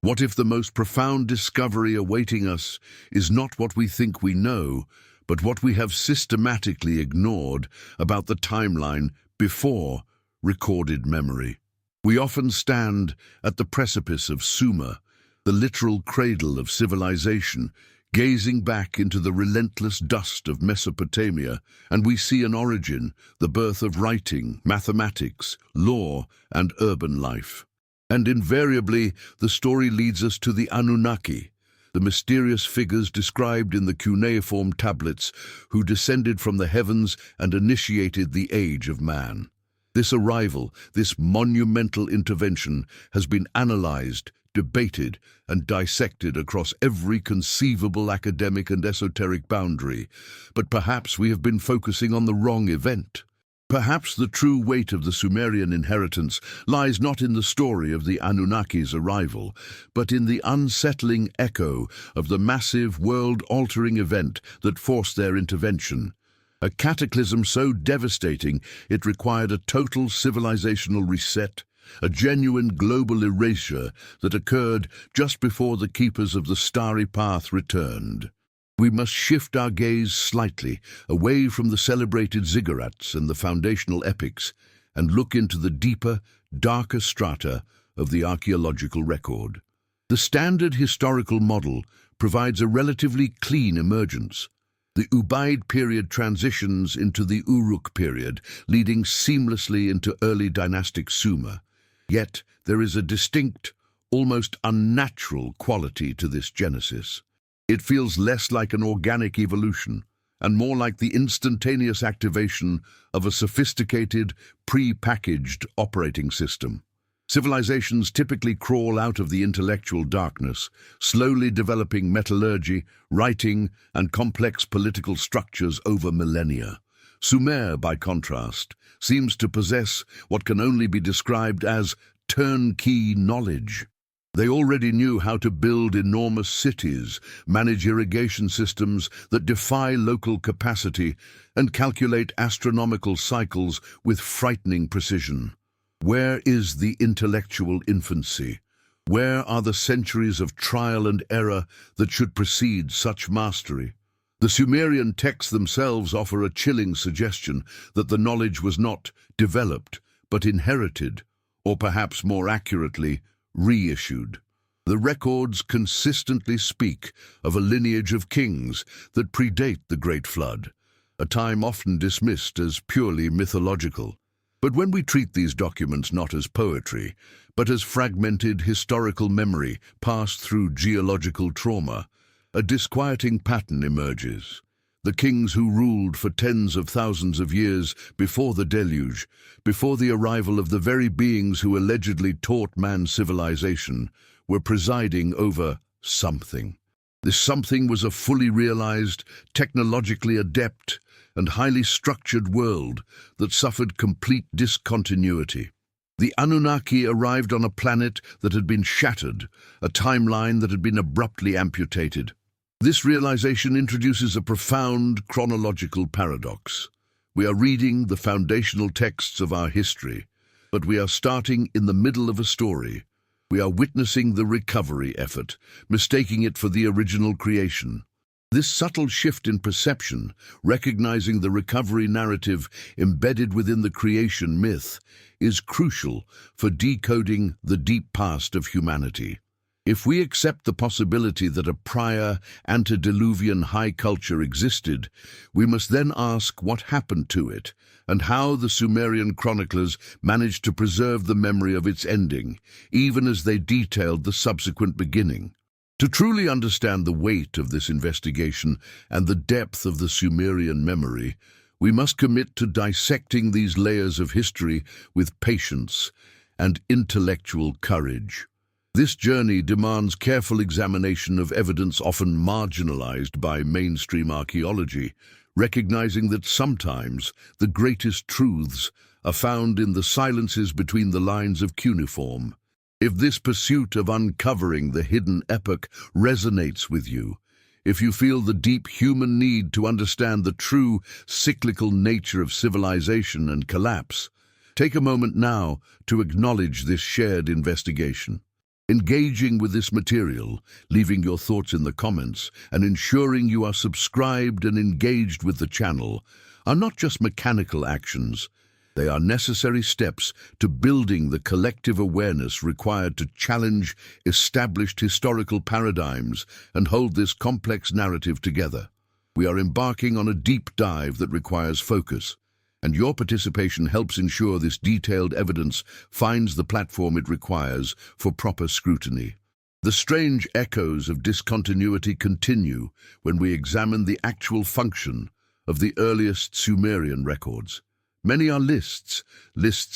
What if the most profound discovery awaiting us is not what we think we know, but what we have systematically ignored about the timeline before recorded memory? We often stand at the precipice of Sumer, the literal cradle of civilization, gazing back into the relentless dust of Mesopotamia, and we see an origin, the birth of writing, mathematics, law, and urban life. And invariably, the story leads us to the Anunnaki, the mysterious figures described in the cuneiform tablets who descended from the heavens and initiated the age of man. This arrival, this monumental intervention, has been analyzed, debated, and dissected across every conceivable academic and esoteric boundary, but perhaps we have been focusing on the wrong event. Perhaps the true weight of the Sumerian inheritance lies not in the story of the Anunnaki's arrival, but in the unsettling echo of the massive, world-altering event that forced their intervention. A cataclysm so devastating it required a total civilizational reset, a genuine global erasure that occurred just before the keepers of the starry path returned. We must shift our gaze slightly away from the celebrated ziggurats and the foundational epics and look into the deeper, darker strata of the archaeological record. The standard historical model provides a relatively clean emergence. The Ubaid period transitions into the Uruk period, leading seamlessly into early dynastic Sumer. Yet there is a distinct, almost unnatural quality to this genesis. It feels less like an organic evolution and more like the instantaneous activation of a sophisticated, pre-packaged operating system. Civilizations typically crawl out of the intellectual darkness, slowly developing metallurgy, writing, and complex political structures over millennia. Sumer, by contrast, seems to possess what can only be described as turnkey knowledge. They already knew how to build enormous cities, manage irrigation systems that defy local capacity, and calculate astronomical cycles with frightening precision. Where is the intellectual infancy? Where are the centuries of trial and error that should precede such mastery? The Sumerian texts themselves offer a chilling suggestion that the knowledge was not developed, but inherited, or perhaps more accurately, reissued. The records consistently speak of a lineage of kings that predate the Great Flood, a time often dismissed as purely mythological. But when we treat these documents not as poetry, but as fragmented historical memory passed through geological trauma, a disquieting pattern emerges. The kings who ruled for tens of thousands of years before the deluge, before the arrival of the very beings who allegedly taught man civilization, were presiding over something. This something was a fully realized, technologically adept, and highly structured world that suffered complete discontinuity. The Anunnaki arrived on a planet that had been shattered, a timeline that had been abruptly amputated. This realization introduces a profound chronological paradox. We are reading the foundational texts of our history, but we are starting in the middle of a story. We are witnessing the recovery effort, mistaking it for the original creation. This subtle shift in perception, recognizing the recovery narrative embedded within the creation myth, is crucial for decoding the deep past of humanity. If we accept the possibility that a prior, antediluvian high culture existed, we must then ask what happened to it and how the Sumerian chroniclers managed to preserve the memory of its ending, even as they detailed the subsequent beginning. To truly understand the weight of this investigation and the depth of the Sumerian memory, we must commit to dissecting these layers of history with patience and intellectual courage. This journey demands careful examination of evidence often marginalized by mainstream archaeology, recognizing that sometimes the greatest truths are found in the silences between the lines of cuneiform. If this pursuit of uncovering the hidden epoch resonates with you, if you feel the deep human need to understand the true cyclical nature of civilization and collapse, take a moment now to acknowledge this shared investigation. Engaging with this material, leaving your thoughts in the comments, and ensuring you are subscribed and engaged with the channel are not just mechanical actions. They are necessary steps to building the collective awareness required to challenge established historical paradigms and hold this complex narrative together. We are embarking on a deep dive that requires focus, and your participation helps ensure this detailed evidence finds the platform it requires for proper scrutiny. The strange echoes of discontinuity continue when we examine the actual function of the earliest Sumerian records. Many are lists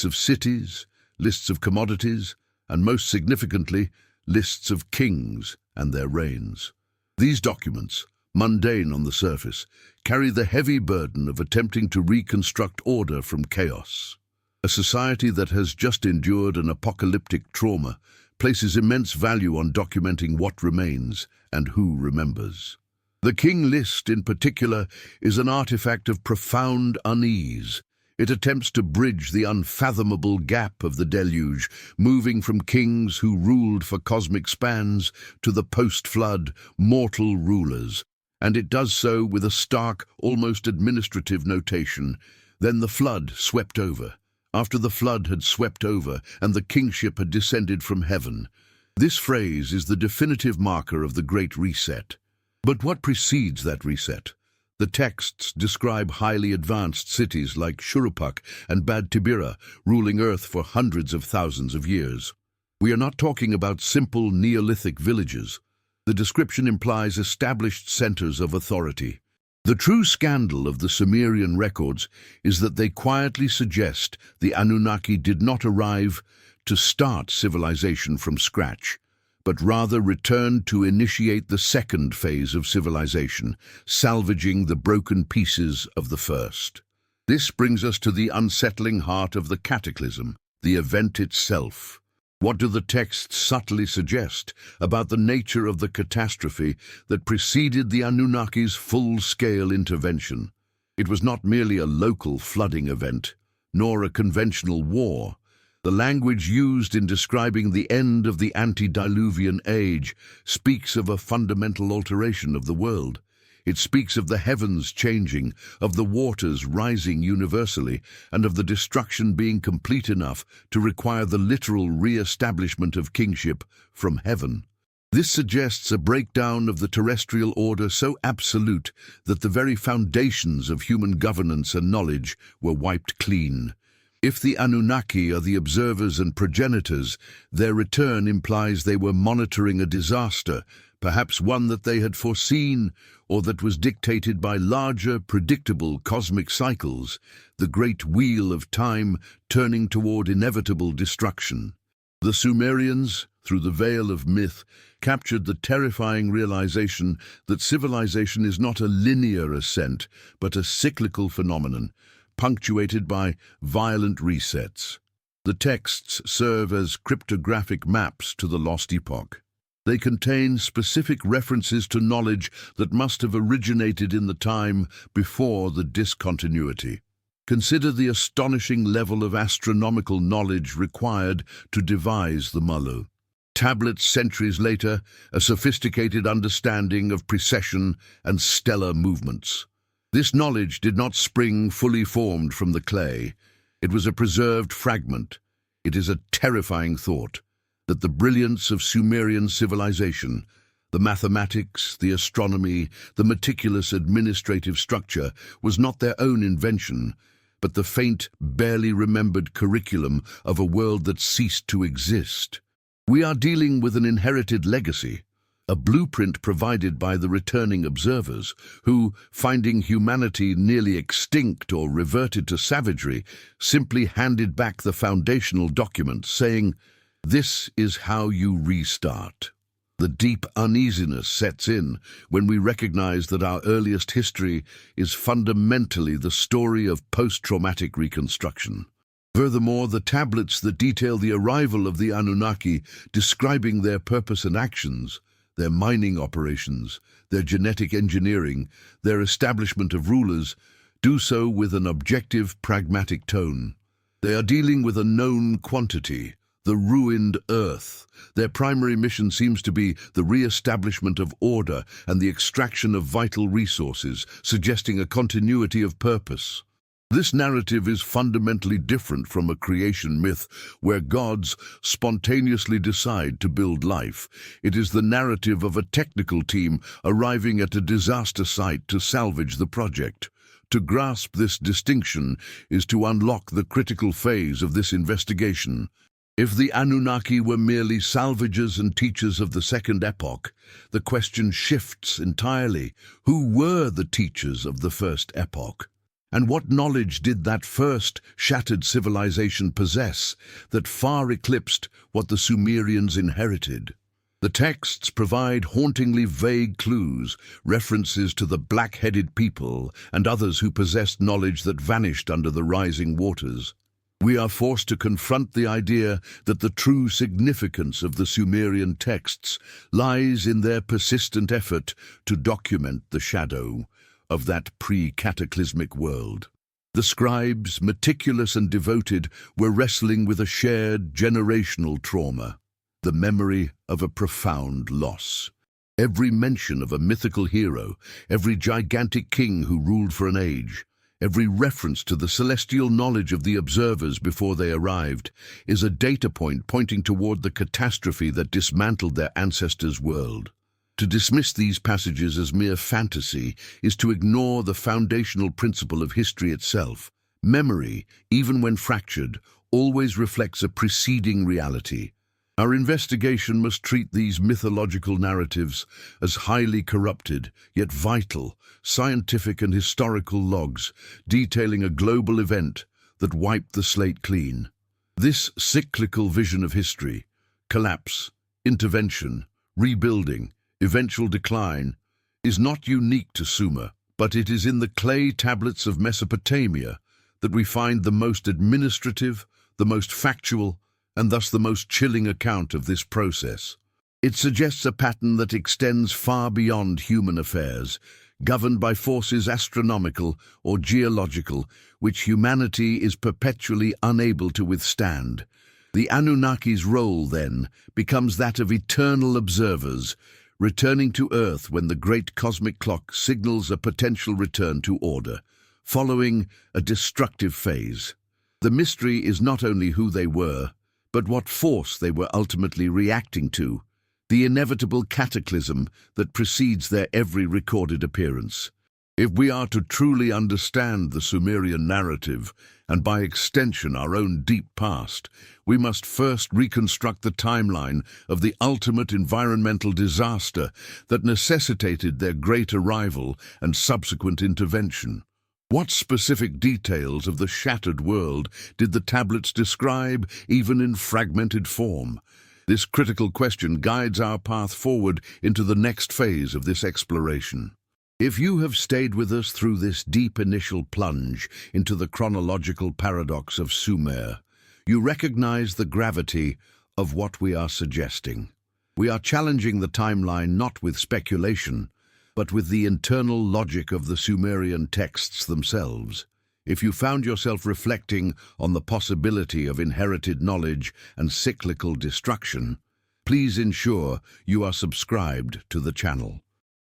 of cities, lists of commodities, and most significantly, lists of kings and their reigns. These documents, mundane on the surface, carry the heavy burden of attempting to reconstruct order from chaos. A society that has just endured an apocalyptic trauma places immense value on documenting what remains and who remembers. The king list, in particular, is an artifact of profound unease. It attempts to bridge the unfathomable gap of the deluge, moving from kings who ruled for cosmic spans to the post-flood mortal rulers. And it does so with a stark, almost administrative notation. Then the flood swept over. After the flood had swept over and the kingship had descended from heaven. This phrase is the definitive marker of the Great Reset. But what precedes that reset? The texts describe highly advanced cities like Shuruppak and Bad Tibira ruling Earth for hundreds of thousands of years. We are not talking about simple Neolithic villages. The description implies established centers of authority. The true scandal of the Sumerian records is that they quietly suggest the Anunnaki did not arrive to start civilization from scratch, but rather returned to initiate the second phase of civilization, salvaging the broken pieces of the first. This brings us to the unsettling heart of the Cataclysm, the event itself. What do the texts subtly suggest about the nature of the catastrophe that preceded the Anunnaki's full-scale intervention? It was not merely a local flooding event, nor a conventional war. The language used in describing the end of the antediluvian age speaks of a fundamental alteration of the world. It speaks of the heavens changing, of the waters rising universally, and of the destruction being complete enough to require the literal re-establishment of kingship from heaven. This suggests a breakdown of the terrestrial order so absolute that the very foundations of human governance and knowledge were wiped clean. If the Anunnaki are the observers and progenitors, their return implies they were monitoring a disaster, perhaps one that they had foreseen or that was dictated by larger, predictable cosmic cycles, the great wheel of time turning toward inevitable destruction. The Sumerians, through the veil of myth, captured the terrifying realization that civilization is not a linear ascent, but a cyclical phenomenon, punctuated by violent resets. The texts serve as cryptographic maps to the lost epoch. They contain specific references to knowledge that must have originated in the time before the discontinuity. Consider the astonishing level of astronomical knowledge required to devise the Mulu. Tablets centuries later, a sophisticated understanding of precession and stellar movements. This knowledge did not spring fully formed from the clay. It was a preserved fragment. It is a terrifying thought that the brilliance of Sumerian civilization, the mathematics, the astronomy, the meticulous administrative structure, was not their own invention, but the faint, barely remembered curriculum of a world that ceased to exist. We are dealing with an inherited legacy, a blueprint provided by the returning observers, who, finding humanity nearly extinct or reverted to savagery, simply handed back the foundational document, saying, "This is how you restart." The deep uneasiness sets in when we recognize that our earliest history is fundamentally the story of post-traumatic reconstruction. Furthermore, the tablets that detail the arrival of the Anunnaki, describing their purpose and actions, their mining operations, their genetic engineering, their establishment of rulers, do so with an objective, pragmatic tone. They are dealing with a known quantity, the ruined Earth. Their primary mission seems to be the re-establishment of order and the extraction of vital resources, suggesting a continuity of purpose. This narrative is fundamentally different from a creation myth where gods spontaneously decide to build life. It is the narrative of a technical team arriving at a disaster site to salvage the project. To grasp this distinction is to unlock the critical phase of this investigation. If the Anunnaki were merely salvagers and teachers of the second epoch, the question shifts entirely. Who were the teachers of the first epoch? And what knowledge did that first shattered civilization possess that far eclipsed what the Sumerians inherited? The texts provide hauntingly vague clues, references to the black-headed people and others who possessed knowledge that vanished under the rising waters. We are forced to confront the idea that the true significance of the Sumerian texts lies in their persistent effort to document the shadow of that pre-cataclysmic world. The scribes, meticulous and devoted, were wrestling with a shared generational trauma, the memory of a profound loss. Every mention of a mythical hero, every gigantic king who ruled for an age, every reference to the celestial knowledge of the observers before they arrived, is a data point pointing toward the catastrophe that dismantled their ancestors' world. To dismiss these passages as mere fantasy is to ignore the foundational principle of history itself. Memory, even when fractured, always reflects a preceding reality. Our investigation must treat these mythological narratives as highly corrupted, yet vital, scientific and historical logs detailing a global event that wiped the slate clean. This cyclical vision of history, collapse, intervention, rebuilding, eventual decline, is not unique to Sumer, but it is in the clay tablets of Mesopotamia that we find the most administrative, the most factual, and thus the most chilling account of this process. It suggests a pattern that extends far beyond human affairs, governed by forces astronomical or geological, which humanity is perpetually unable to withstand. The Anunnaki's role, then, becomes that of eternal observers, returning to Earth when the great cosmic clock signals a potential return to order, following a destructive phase. The mystery is not only who they were, but what force they were ultimately reacting to, the inevitable cataclysm that precedes their every recorded appearance. If we are to truly understand the Sumerian narrative, and by extension our own deep past, we must first reconstruct the timeline of the ultimate environmental disaster that necessitated their great arrival and subsequent intervention. What specific details of the shattered world did the tablets describe, even in fragmented form? This critical question guides our path forward into the next phase of this exploration. If you have stayed with us through this deep initial plunge into the chronological paradox of Sumer, you recognize the gravity of what we are suggesting. We are challenging the timeline not with speculation, but with the internal logic of the Sumerian texts themselves. If you found yourself reflecting on the possibility of inherited knowledge and cyclical destruction, please ensure you are subscribed to the channel.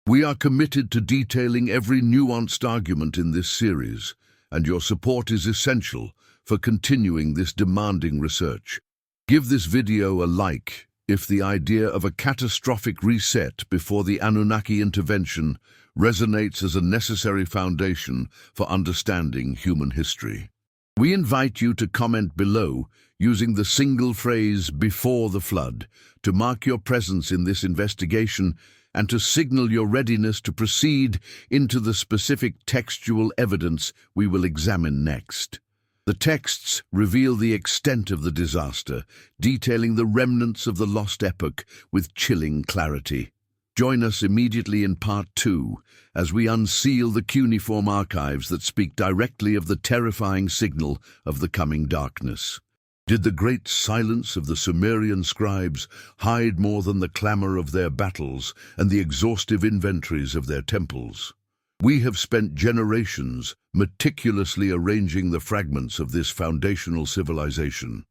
We are committed to detailing every nuanced argument in this series, and your support is essential for continuing this demanding research. Give this video a like if the idea of a catastrophic reset before the Anunnaki intervention resonates as a necessary foundation for understanding human history. We invite you to comment below using the single phrase "before the flood" to mark your presence in this investigation and to signal your readiness to proceed into the specific textual evidence we will examine next. The texts reveal the extent of the disaster, detailing the remnants of the lost epoch with chilling clarity. Join us immediately in Part 2 as we unseal the cuneiform archives that speak directly of the terrifying signal of the coming darkness. Did the great silence of the Sumerian scribes hide more than the clamor of their battles and the exhaustive inventories of their temples? We have spent generations meticulously arranging the fragments of this foundational civilization.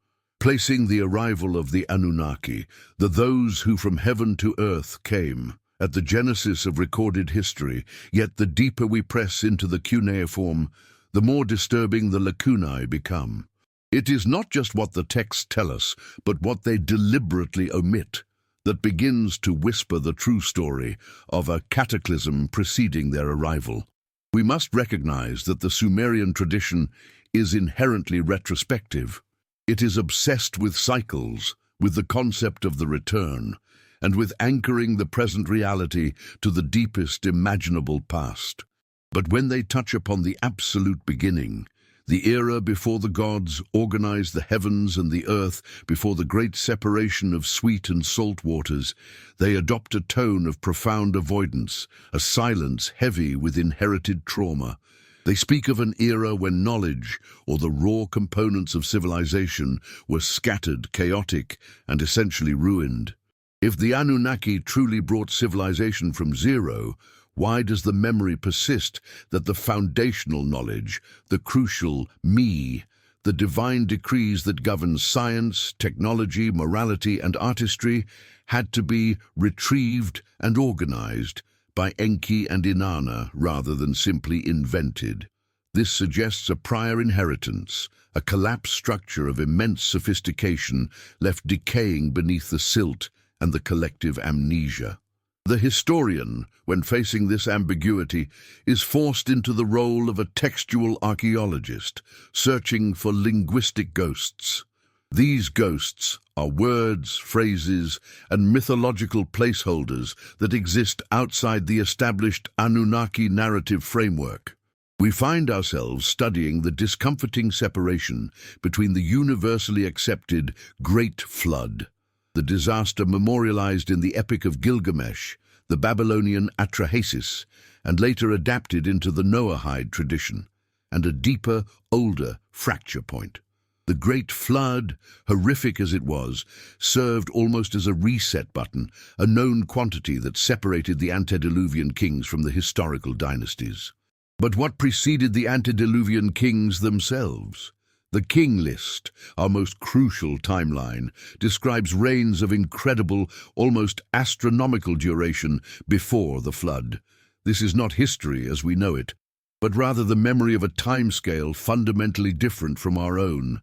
placing the arrival of the Anunnaki, those who from heaven to earth came, at the genesis of recorded history. Yet the deeper we press into the cuneiform, the more disturbing the lacunae become. It is not just what the texts tell us, but what they deliberately omit, that begins to whisper the true story of a cataclysm preceding their arrival. We must recognize that the Sumerian tradition is inherently retrospective. It is obsessed with cycles, with the concept of the return, and with anchoring the present reality to the deepest imaginable past. But when they touch upon the absolute beginning, the era before the gods organized the heavens and the earth, before the great separation of sweet and salt waters, they adopt a tone of profound avoidance, a silence heavy with inherited trauma. They speak of an era when knowledge, or the raw components of civilization, were scattered, chaotic, and essentially ruined. If the Anunnaki truly brought civilization from zero, why does the memory persist that the foundational knowledge, the crucial me, the divine decrees that govern science, technology, morality, and artistry, had to be retrieved and organized by Enki and Inanna rather than simply invented? This suggests a prior inheritance, a collapsed structure of immense sophistication left decaying beneath the silt and the collective amnesia. The historian, when facing this ambiguity, is forced into the role of a textual archaeologist, searching for linguistic ghosts. These ghosts are words, phrases, and mythological placeholders that exist outside the established Anunnaki narrative framework. We find ourselves studying the discomforting separation between the universally accepted Great Flood, the disaster memorialized in the Epic of Gilgamesh, the Babylonian Atrahasis, and later adapted into the Noahide tradition, and a deeper, older fracture point. The Great Flood, horrific as it was, served almost as a reset button, a known quantity that separated the antediluvian kings from the historical dynasties. But what preceded the antediluvian kings themselves? The King List, our most crucial timeline, describes reigns of incredible, almost astronomical duration before the flood. This is not history as we know it, but rather the memory of a timescale fundamentally different from our own.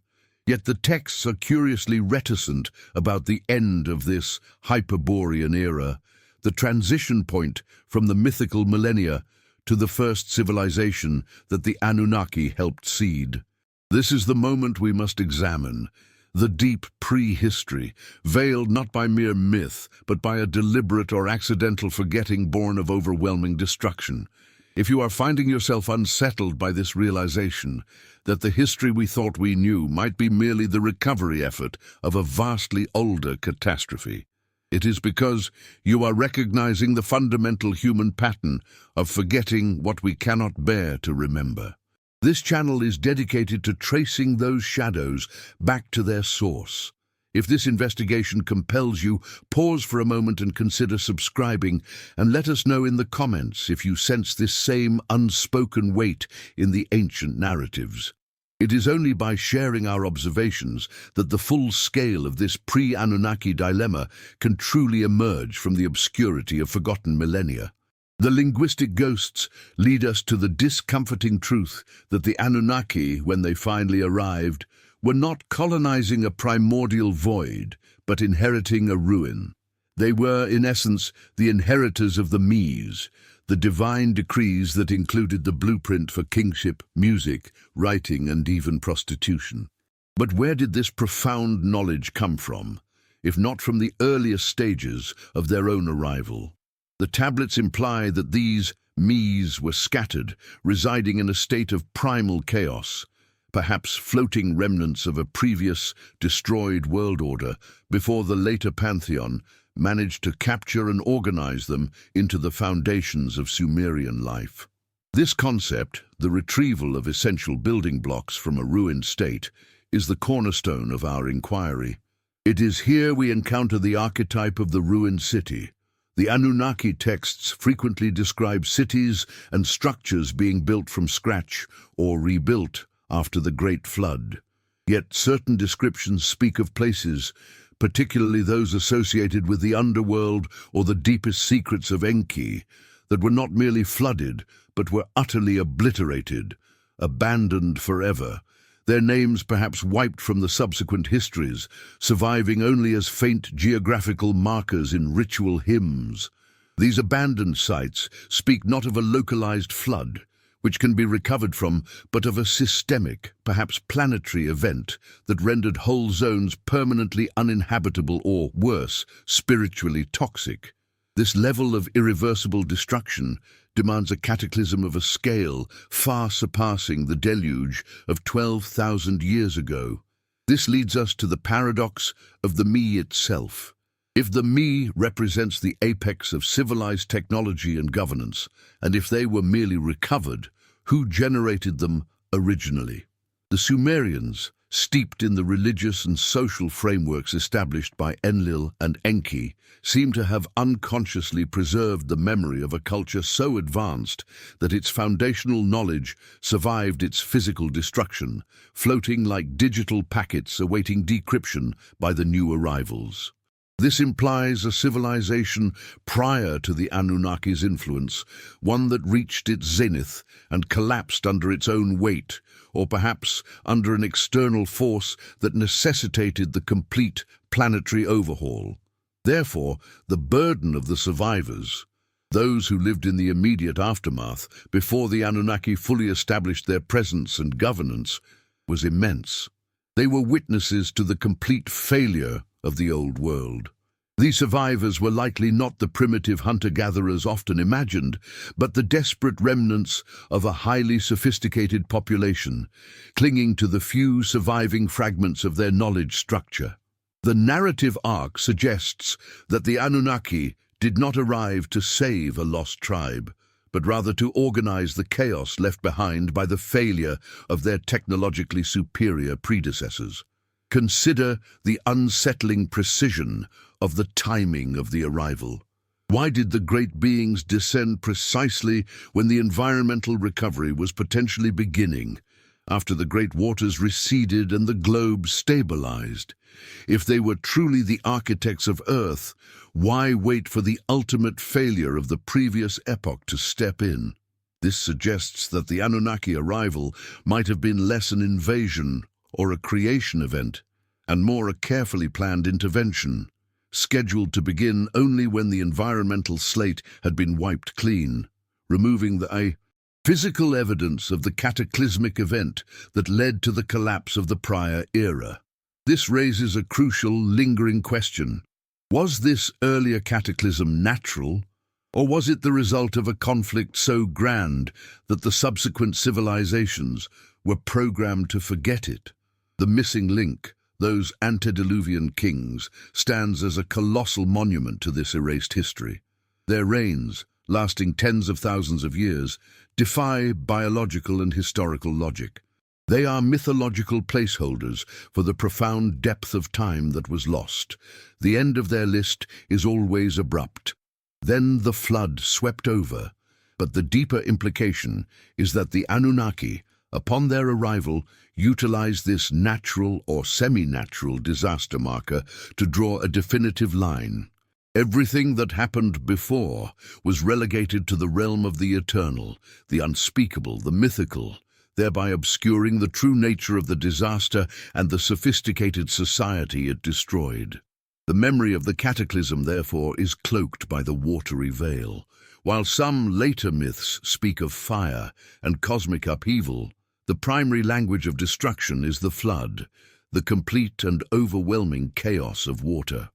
Yet the texts are curiously reticent about the end of this Hyperborean era, the transition point from the mythical millennia to the first civilization that the Anunnaki helped seed. This is the moment we must examine, the deep prehistory, veiled not by mere myth, but by a deliberate or accidental forgetting born of overwhelming destruction. If you are finding yourself unsettled by this realization, that the history we thought we knew might be merely the recovery effort of a vastly older catastrophe, it is because you are recognizing the fundamental human pattern of forgetting what we cannot bear to remember. This channel is dedicated to tracing those shadows back to their source. If this investigation compels you, pause for a moment and consider subscribing, and let us know in the comments if you sense this same unspoken weight in the ancient narratives. It is only by sharing our observations that the full scale of this pre-Anunnaki dilemma can truly emerge from the obscurity of forgotten millennia. The linguistic ghosts lead us to the discomforting truth that the Anunnaki, when they finally arrived, were not colonizing a primordial void, but inheriting a ruin. They were, in essence, the inheritors of the Mies, the divine decrees that included the blueprint for kingship, music, writing, and even prostitution. But where did this profound knowledge come from, if not from the earliest stages of their own arrival? The tablets imply that these Mies were scattered, residing in a state of primal chaos, perhaps floating remnants of a previous, destroyed world order, before the later pantheon managed to capture and organize them into the foundations of Sumerian life. This concept, the retrieval of essential building blocks from a ruined state, is the cornerstone of our inquiry. It is here we encounter the archetype of the ruined city. The Anunnaki texts frequently describe cities and structures being built from scratch or rebuilt after the Great Flood. Yet certain descriptions speak of places, particularly those associated with the underworld or the deepest secrets of Enki, that were not merely flooded, but were utterly obliterated, abandoned forever, their names perhaps wiped from the subsequent histories, surviving only as faint geographical markers in ritual hymns. These abandoned sites speak not of a localized flood, which can be recovered from, but of a systemic, perhaps planetary event that rendered whole zones permanently uninhabitable or, worse, spiritually toxic. This level of irreversible destruction demands a cataclysm of a scale far surpassing the deluge of 12,000 years ago. This leads us to the paradox of the me itself. If the me represents the apex of civilized technology and governance, and if they were merely recovered, who generated them originally? The Sumerians, steeped in the religious and social frameworks established by Enlil and Enki, seem to have unconsciously preserved the memory of a culture so advanced that its foundational knowledge survived its physical destruction, floating like digital packets awaiting decryption by the new arrivals. This implies a civilization prior to the Anunnaki's influence, one that reached its zenith and collapsed under its own weight, or perhaps under an external force that necessitated the complete planetary overhaul. Therefore, the burden of the survivors, those who lived in the immediate aftermath before the Anunnaki fully established their presence and governance, was immense. They were witnesses to the complete failure of the old world. These survivors were likely not the primitive hunter-gatherers often imagined, but the desperate remnants of a highly sophisticated population, clinging to the few surviving fragments of their knowledge structure. The narrative arc suggests that the Anunnaki did not arrive to save a lost tribe, but rather to organize the chaos left behind by the failure of their technologically superior predecessors. Consider the unsettling precision of the timing of the arrival. Why did the great beings descend precisely when the environmental recovery was potentially beginning, after the great waters receded and the globe stabilized? If they were truly the architects of Earth, why wait for the ultimate failure of the previous epoch to step in? This suggests that the Anunnaki arrival might have been less an invasion or a creation event, and more a carefully planned intervention, scheduled to begin only when the environmental slate had been wiped clean, removing the physical evidence of the cataclysmic event that led to the collapse of the prior era. This raises a crucial, lingering question. Was this earlier cataclysm natural, or was it the result of a conflict so grand that the subsequent civilizations were programmed to forget it? The missing link, those antediluvian kings, stands as a colossal monument to this erased history. Their reigns, lasting tens of thousands of years, defy biological and historical logic. They are mythological placeholders for the profound depth of time that was lost. The end of their list is always abrupt. Then the flood swept over, but the deeper implication is that the Anunnaki, upon their arrival, utilized this natural or semi-natural disaster marker to draw a definitive line. Everything that happened before was relegated to the realm of the eternal, the unspeakable, the mythical, thereby obscuring the true nature of the disaster and the sophisticated society it destroyed. The memory of the cataclysm, therefore, is cloaked by the watery veil. While some later myths speak of fire and cosmic upheaval, the primary language of destruction is the flood, the complete and overwhelming chaos of water.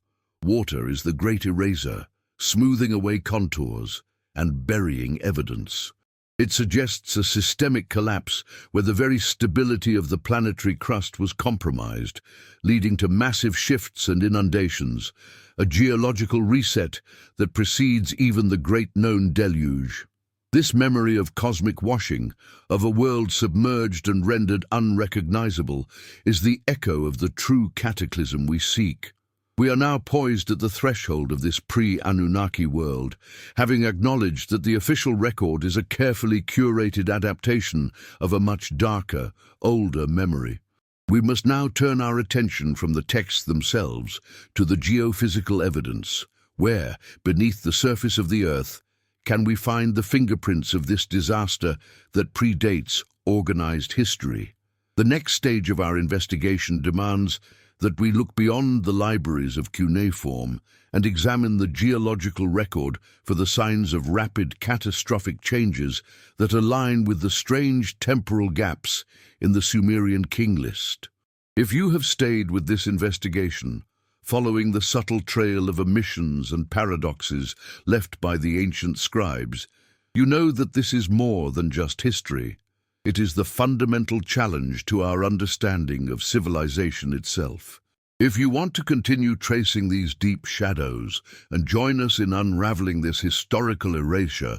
Water is the great eraser, smoothing away contours and burying evidence. It suggests a systemic collapse where the very stability of the planetary crust was compromised, leading to massive shifts and inundations, a geological reset that precedes even the great known deluge. This memory of cosmic washing, of a world submerged and rendered unrecognizable, is the echo of the true cataclysm we seek. We are now poised at the threshold of this pre-Anunnaki world, having acknowledged that the official record is a carefully curated adaptation of a much darker, older memory. We must now turn our attention from the texts themselves to the geophysical evidence, where, beneath the surface of the earth, can we find the fingerprints of this disaster that predates organized history. The next stage of our investigation demands that we look beyond the libraries of cuneiform and examine the geological record for the signs of rapid catastrophic changes that align with the strange temporal gaps in the Sumerian king list. If you have stayed with this investigation, following the subtle trail of omissions and paradoxes left by the ancient scribes, you know that this is more than just history. It is the fundamental challenge to our understanding of civilization itself. If you want to continue tracing these deep shadows and join us in unraveling this historical erasure,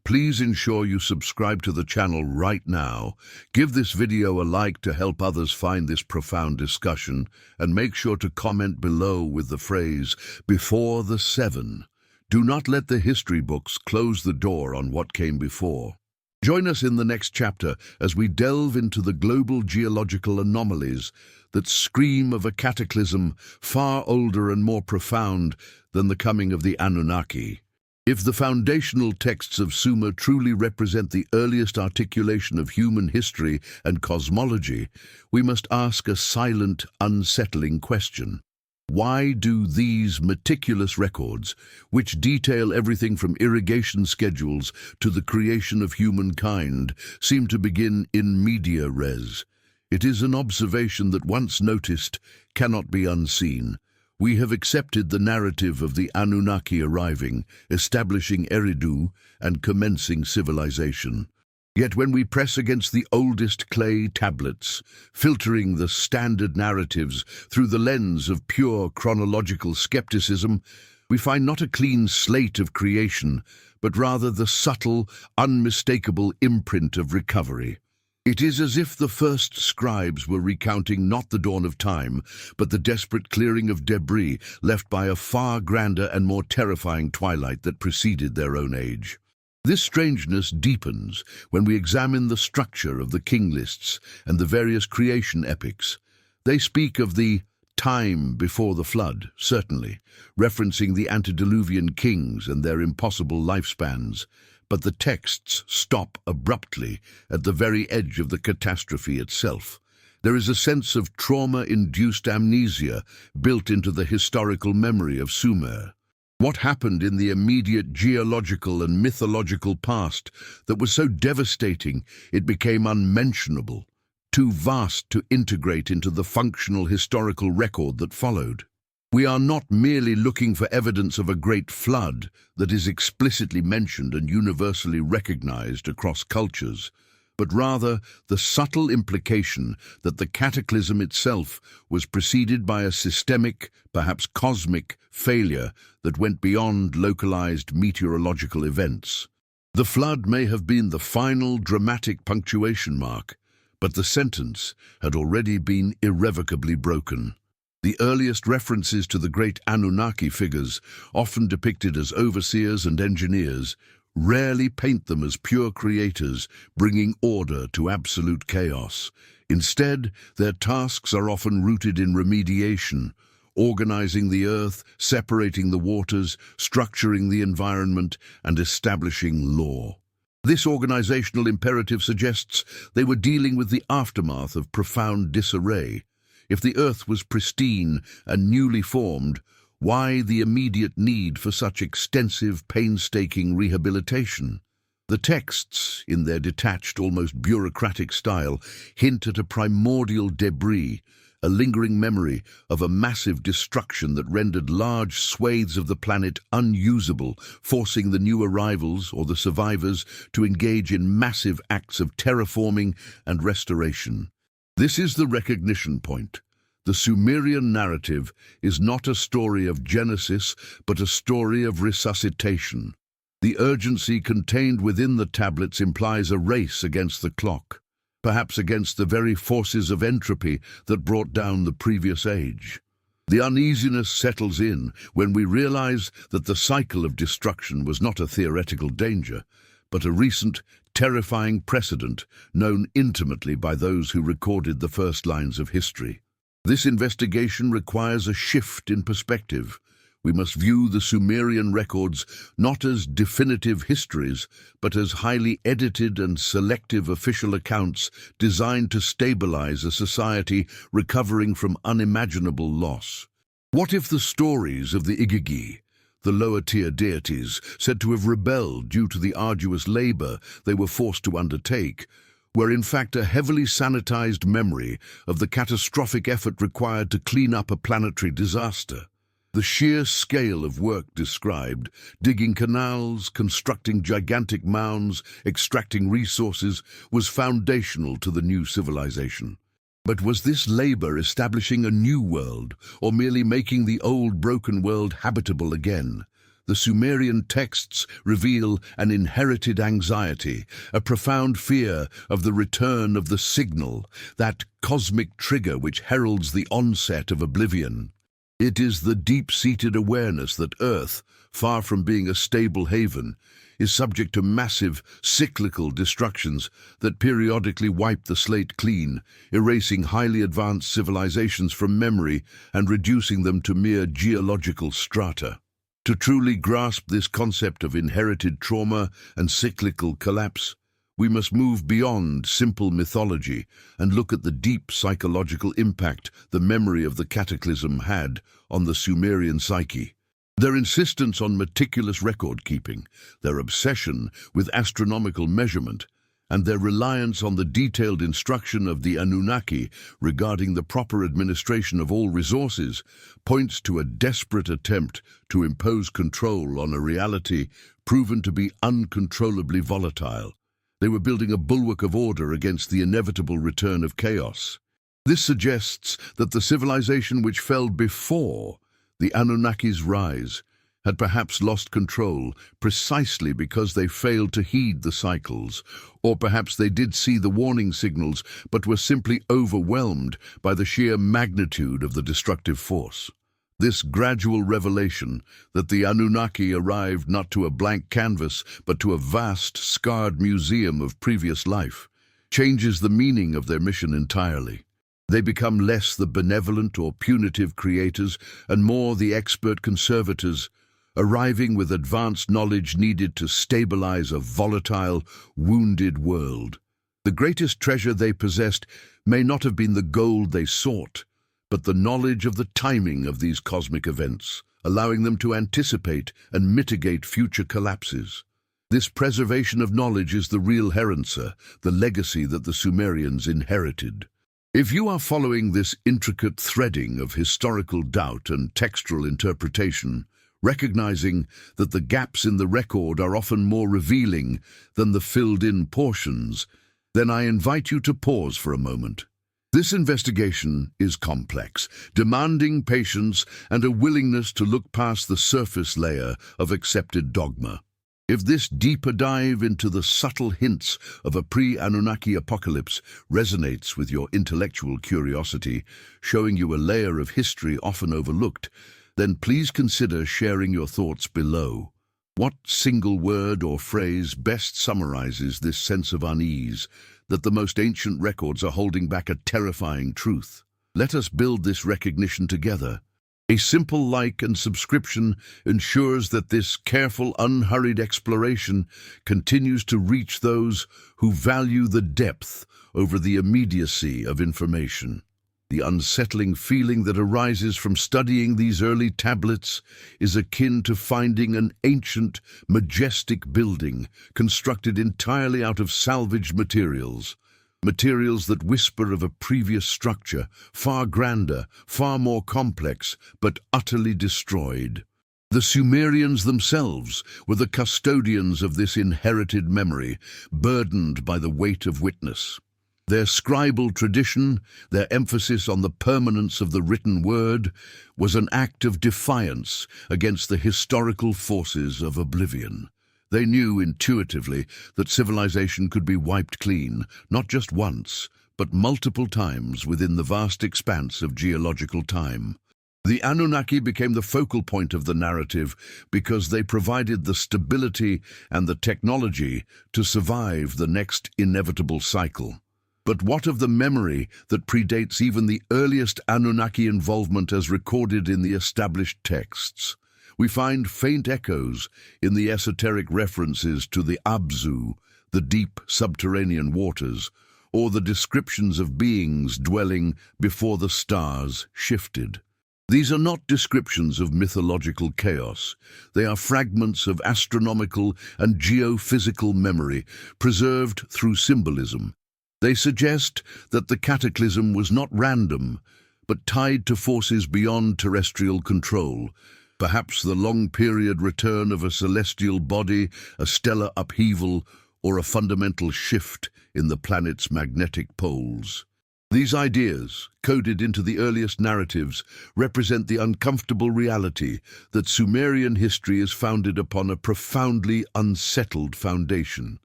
please ensure you subscribe to the channel right now, give this video a like to help others find this profound discussion, and make sure to comment below with the phrase, "Before the Seven." Do not let the history books close the door on what came before. Join us in the next chapter as we delve into the global geological anomalies that scream of a cataclysm far older and more profound than the coming of the Anunnaki. If the foundational texts of Sumer truly represent the earliest articulation of human history and cosmology, we must ask a silent, unsettling question. Why do these meticulous records, which detail everything from irrigation schedules to the creation of humankind, seem to begin in media res? It is an observation that, once noticed, cannot be unseen. We have accepted the narrative of the Anunnaki arriving, establishing Eridu, and commencing civilization. Yet when we press against the oldest clay tablets, filtering the standard narratives through the lens of pure chronological skepticism, we find not a clean slate of creation, but rather the subtle, unmistakable imprint of recovery. It is as if the first scribes were recounting not the dawn of time, but the desperate clearing of debris left by a far grander and more terrifying twilight that preceded their own age. This strangeness deepens when we examine the structure of the king lists and the various creation epics. They speak of the time before the flood, certainly, referencing the antediluvian kings and their impossible lifespans, but the texts stop abruptly at the very edge of the catastrophe itself. There is a sense of trauma-induced amnesia built into the historical memory of Sumer. What happened in the immediate geological and mythological past that was so devastating it became unmentionable, too vast to integrate into the functional historical record that followed? We are not merely looking for evidence of a great flood that is explicitly mentioned and universally recognized across cultures, but rather the subtle implication that the cataclysm itself was preceded by a systemic, perhaps cosmic, failure that went beyond localized meteorological events. The flood may have been the final dramatic punctuation mark, but the sentence had already been irrevocably broken. The earliest references to the great Anunnaki figures, often depicted as overseers and engineers, rarely paint them as pure creators, bringing order to absolute chaos. Instead, their tasks are often rooted in remediation, organizing the earth, separating the waters, structuring the environment, and establishing law. This organizational imperative suggests they were dealing with the aftermath of profound disarray. If the earth was pristine and newly formed, why the immediate need for such extensive, painstaking rehabilitation? The texts, in their detached, almost bureaucratic style, hint at a primordial debris, a lingering memory of a massive destruction that rendered large swathes of the planet unusable, forcing the new arrivals, or the survivors, to engage in massive acts of terraforming and restoration. This is the recognition point. The Sumerian narrative is not a story of Genesis, but a story of resuscitation. The urgency contained within the tablets implies a race against the clock, perhaps against the very forces of entropy that brought down the previous age. The uneasiness settles in when we realize that the cycle of destruction was not a theoretical danger, but a recent, terrifying precedent known intimately by those who recorded the first lines of history. This investigation requires a shift in perspective. We must view the Sumerian records not as definitive histories, but as highly edited and selective official accounts designed to stabilize a society recovering from unimaginable loss. What if the stories of the Igigi, the lower-tier deities said to have rebelled due to the arduous labor they were forced to undertake, were in fact a heavily sanitized memory of the catastrophic effort required to clean up a planetary disaster? The sheer scale of work described, digging canals, constructing gigantic mounds, extracting resources, was foundational to the new civilization. But was this labor establishing a new world, or merely making the old broken world habitable again? The Sumerian texts reveal an inherited anxiety, a profound fear of the return of the signal, that cosmic trigger which heralds the onset of oblivion. It is the deep-seated awareness that Earth, far from being a stable haven, is subject to massive, cyclical destructions that periodically wipe the slate clean, erasing highly advanced civilizations from memory and reducing them to mere geological strata. To truly grasp this concept of inherited trauma and cyclical collapse, we must move beyond simple mythology and look at the deep psychological impact the memory of the Cataclysm had on the Sumerian psyche. Their insistence on meticulous record-keeping, their obsession with astronomical measurement, and their reliance on the detailed instruction of the Anunnaki regarding the proper administration of all resources points to a desperate attempt to impose control on a reality proven to be uncontrollably volatile. They were building a bulwark of order against the inevitable return of chaos. This suggests that the civilization which fell before the Anunnaki's rise had perhaps lost control precisely because they failed to heed the cycles, or perhaps they did see the warning signals but were simply overwhelmed by the sheer magnitude of the destructive force. This gradual revelation that the Anunnaki arrived not to a blank canvas but to a vast, scarred museum of previous life changes the meaning of their mission entirely. They become less the benevolent or punitive creators and more the expert conservators, arriving with advanced knowledge needed to stabilize a volatile, wounded world. The greatest treasure they possessed may not have been the gold they sought, but the knowledge of the timing of these cosmic events, allowing them to anticipate and mitigate future collapses. This preservation of knowledge is the real herensa, the legacy that the Sumerians inherited. If you are following this intricate threading of historical doubt and textual interpretation, recognizing that the gaps in the record are often more revealing than the filled-in portions, then I invite you to pause for a moment. This investigation is complex, demanding patience and a willingness to look past the surface layer of accepted dogma. If this deeper dive into the subtle hints of a pre-Anunnaki apocalypse resonates with your intellectual curiosity, showing you a layer of history often overlooked, then please consider sharing your thoughts below. What single word or phrase best summarizes this sense of unease that the most ancient records are holding back a terrifying truth? Let us build this recognition together. A simple like and subscription ensures that this careful, unhurried exploration continues to reach those who value the depth over the immediacy of information. The unsettling feeling that arises from studying these early tablets is akin to finding an ancient, majestic building constructed entirely out of salvaged materials. Materials that whisper of a previous structure, far grander, far more complex, but utterly destroyed. The Sumerians themselves were the custodians of this inherited memory, burdened by the weight of witness. Their scribal tradition, their emphasis on the permanence of the written word, was an act of defiance against the historical forces of oblivion. They knew intuitively that civilization could be wiped clean, not just once, but multiple times within the vast expanse of geological time. The Anunnaki became the focal point of the narrative because they provided the stability and the technology to survive the next inevitable cycle. But what of the memory that predates even the earliest Anunnaki involvement as recorded in the established texts? We find faint echoes in the esoteric references to the Abzu, the deep subterranean waters, or the descriptions of beings dwelling before the stars shifted. These are not descriptions of mythological chaos. They are fragments of astronomical and geophysical memory preserved through symbolism. They suggest that the cataclysm was not random, but tied to forces beyond terrestrial control. Perhaps the long-period return of a celestial body, a stellar upheaval, or a fundamental shift in the planet's magnetic poles. These ideas, coded into the earliest narratives, represent the uncomfortable reality that Sumerian history is founded upon a profoundly unsettled foundation.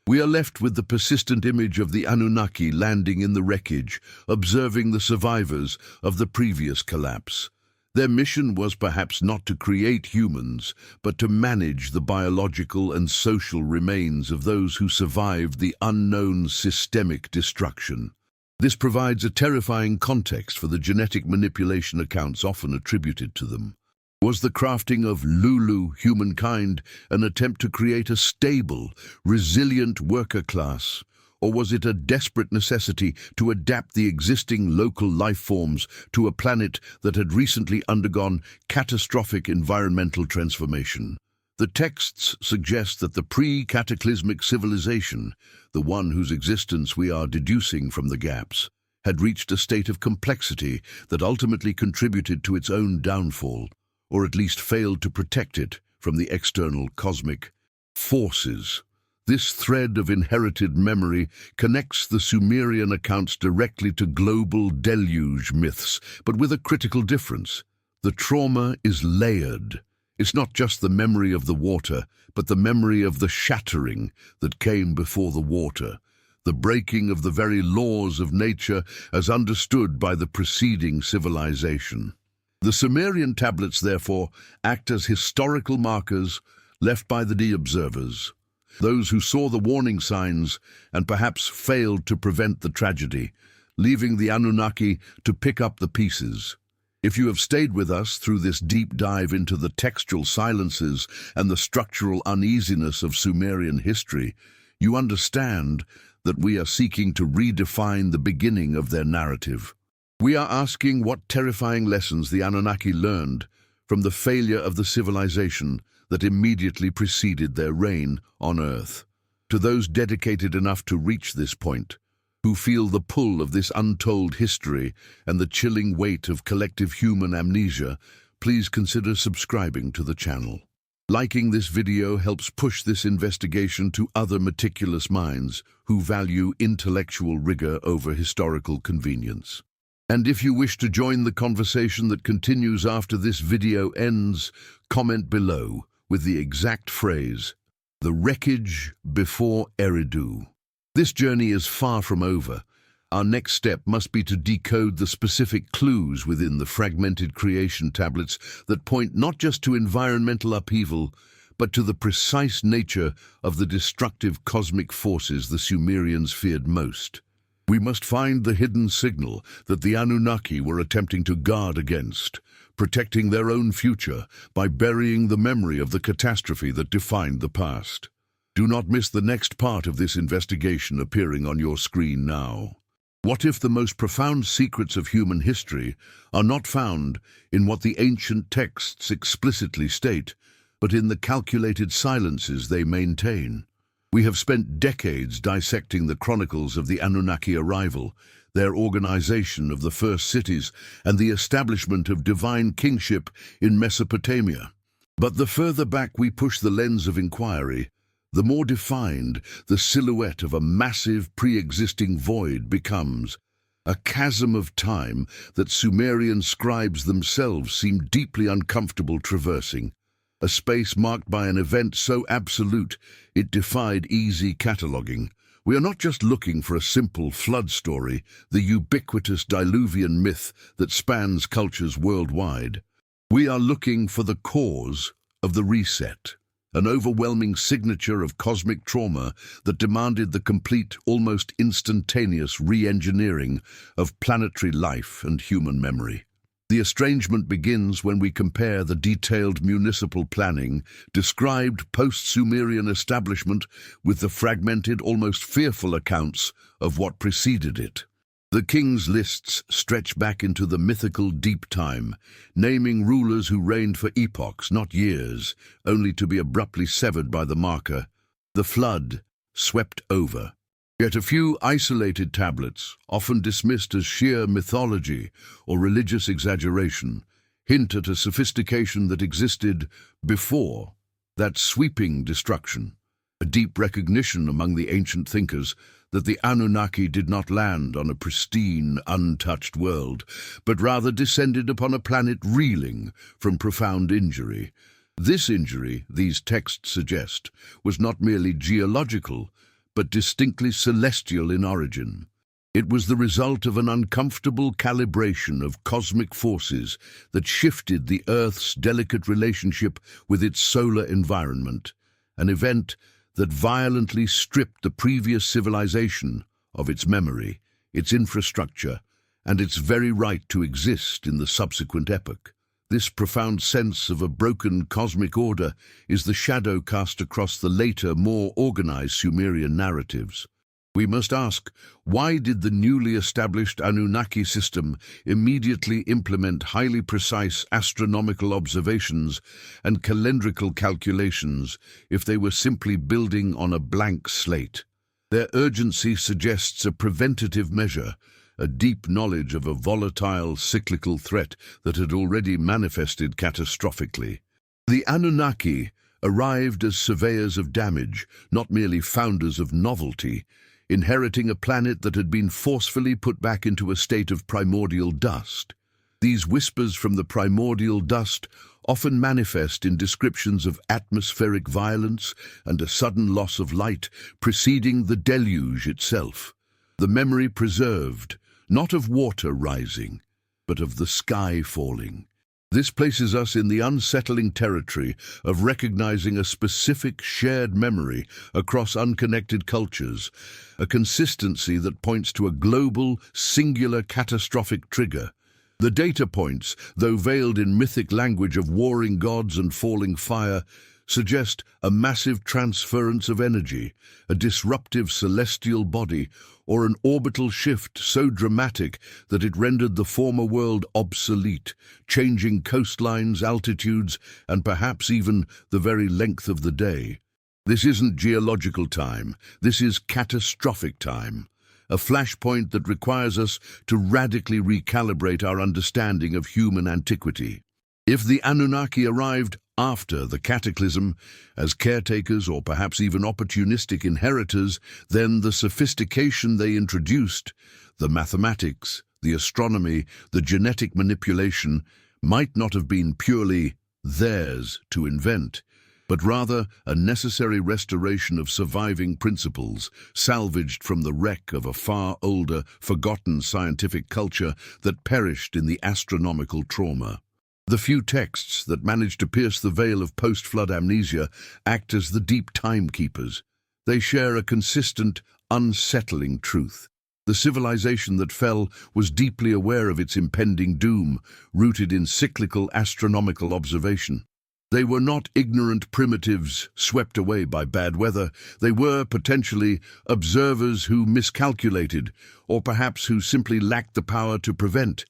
We are left with the persistent image of the Anunnaki landing in the wreckage, observing the survivors of the previous collapse. Their mission was perhaps not to create humans, but to manage the biological and social remains of those who survived the unknown systemic destruction. This provides a terrifying context for the genetic manipulation accounts often attributed to them. Was the crafting of Lulu humankind an attempt to create a stable, resilient worker class, or was it a desperate necessity to adapt the existing local life forms to a planet that had recently undergone catastrophic environmental transformation? The texts suggest that the pre-cataclysmic civilization, the one whose existence we are deducing from the gaps, had reached a state of complexity that ultimately contributed to its own downfall, or at least failed to protect it from the external cosmic forces. This thread of inherited memory connects the Sumerian accounts directly to global deluge myths, but with a critical difference. The trauma is layered. It's not just the memory of the water, but the memory of the shattering that came before the water, the breaking of the very laws of nature as understood by the preceding civilization. The Sumerian tablets, therefore, act as historical markers left by the observers, those who saw the warning signs and perhaps failed to prevent the tragedy, leaving the Anunnaki to pick up the pieces. If you have stayed with us through this deep dive into the textual silences and the structural uneasiness of Sumerian history, you understand that we are seeking to redefine the beginning of their narrative. We are asking what terrifying lessons the Anunnaki learned from the failure of the civilization that immediately preceded their reign on Earth. To those dedicated enough to reach this point, who feel the pull of this untold history and the chilling weight of collective human amnesia, please consider subscribing to the channel. Liking this video helps push this investigation to other meticulous minds who value intellectual rigor over historical convenience. And if you wish to join the conversation that continues after this video ends, comment below with the exact phrase, "The wreckage before Eridu." This journey is far from over. Our next step must be to decode the specific clues within the fragmented creation tablets that point not just to environmental upheaval, but to the precise nature of the destructive cosmic forces the Sumerians feared most. We must find the hidden signal that the Anunnaki were attempting to guard against, protecting their own future by burying the memory of the catastrophe that defined the past. Do not miss the next part of this investigation appearing on your screen now. What if the most profound secrets of human history are not found in what the ancient texts explicitly state, but in the calculated silences they maintain? We have spent decades dissecting the chronicles of the Anunnaki arrival, their organization of the first cities, and the establishment of divine kingship in Mesopotamia. But the further back we push the lens of inquiry, the more defined the silhouette of a massive pre-existing void becomes, a chasm of time that Sumerian scribes themselves seem deeply uncomfortable traversing, a space marked by an event so absolute it defied easy cataloguing, We are not just looking for a simple flood story, the ubiquitous diluvian myth that spans cultures worldwide. We are looking for the cause of the reset, an overwhelming signature of cosmic trauma that demanded the complete, almost instantaneous re-engineering of planetary life and human memory. The estrangement begins when we compare the detailed municipal planning, described post-Sumerian establishment with the fragmented, almost fearful accounts of what preceded it. The king's lists stretch back into the mythical deep time, naming rulers who reigned for epochs, not years, only to be abruptly severed by the marker. The flood swept over. Yet a few isolated tablets, often dismissed as sheer mythology or religious exaggeration, hint at a sophistication that existed before that sweeping destruction, a deep recognition among the ancient thinkers that the Anunnaki did not land on a pristine, untouched world, but rather descended upon a planet reeling from profound injury. This injury, these texts suggest, was not merely geological, but distinctly celestial in origin. It was the result of an uncomfortable calibration of cosmic forces that shifted the Earth's delicate relationship with its solar environment, an event that violently stripped the previous civilization of its memory, its infrastructure, and its very right to exist in the subsequent epoch. This profound sense of a broken cosmic order is the shadow cast across the later, more organized Sumerian narratives. We must ask, why did the newly established Anunnaki system immediately implement highly precise astronomical observations and calendrical calculations if they were simply building on a blank slate? Their urgency suggests a preventative measure, a deep knowledge of a volatile, cyclical threat that had already manifested catastrophically. The Anunnaki arrived as surveyors of damage, not merely founders of novelty, inheriting a planet that had been forcefully put back into a state of primordial dust. These whispers from the primordial dust often manifest in descriptions of atmospheric violence and a sudden loss of light preceding the deluge itself. The memory preserved, not of water rising, but of the sky falling. This places us in the unsettling territory of recognizing a specific shared memory across unconnected cultures, a consistency that points to a global, singular catastrophic trigger. The data points, though veiled in mythic language of warring gods and falling fire, suggest a massive transference of energy, a disruptive celestial body, or an orbital shift so dramatic that it rendered the former world obsolete, changing coastlines, altitudes, and perhaps even the very length of the day. This isn't geological time, this is catastrophic time, a flashpoint that requires us to radically recalibrate our understanding of human antiquity. If the Anunnaki arrived after the Cataclysm, as caretakers or perhaps even opportunistic inheritors, then the sophistication they introduced, the mathematics, the astronomy, the genetic manipulation, might not have been purely theirs to invent, but rather a necessary restoration of surviving principles, salvaged from the wreck of a far older, forgotten scientific culture that perished in the astronomical trauma. The few texts that manage to pierce the veil of post-flood amnesia act as the deep timekeepers. They share a consistent, unsettling truth. The civilization that fell was deeply aware of its impending doom, rooted in cyclical astronomical observation. They were not ignorant primitives swept away by bad weather. They were, potentially, observers who miscalculated, or perhaps who simply lacked the power to prevent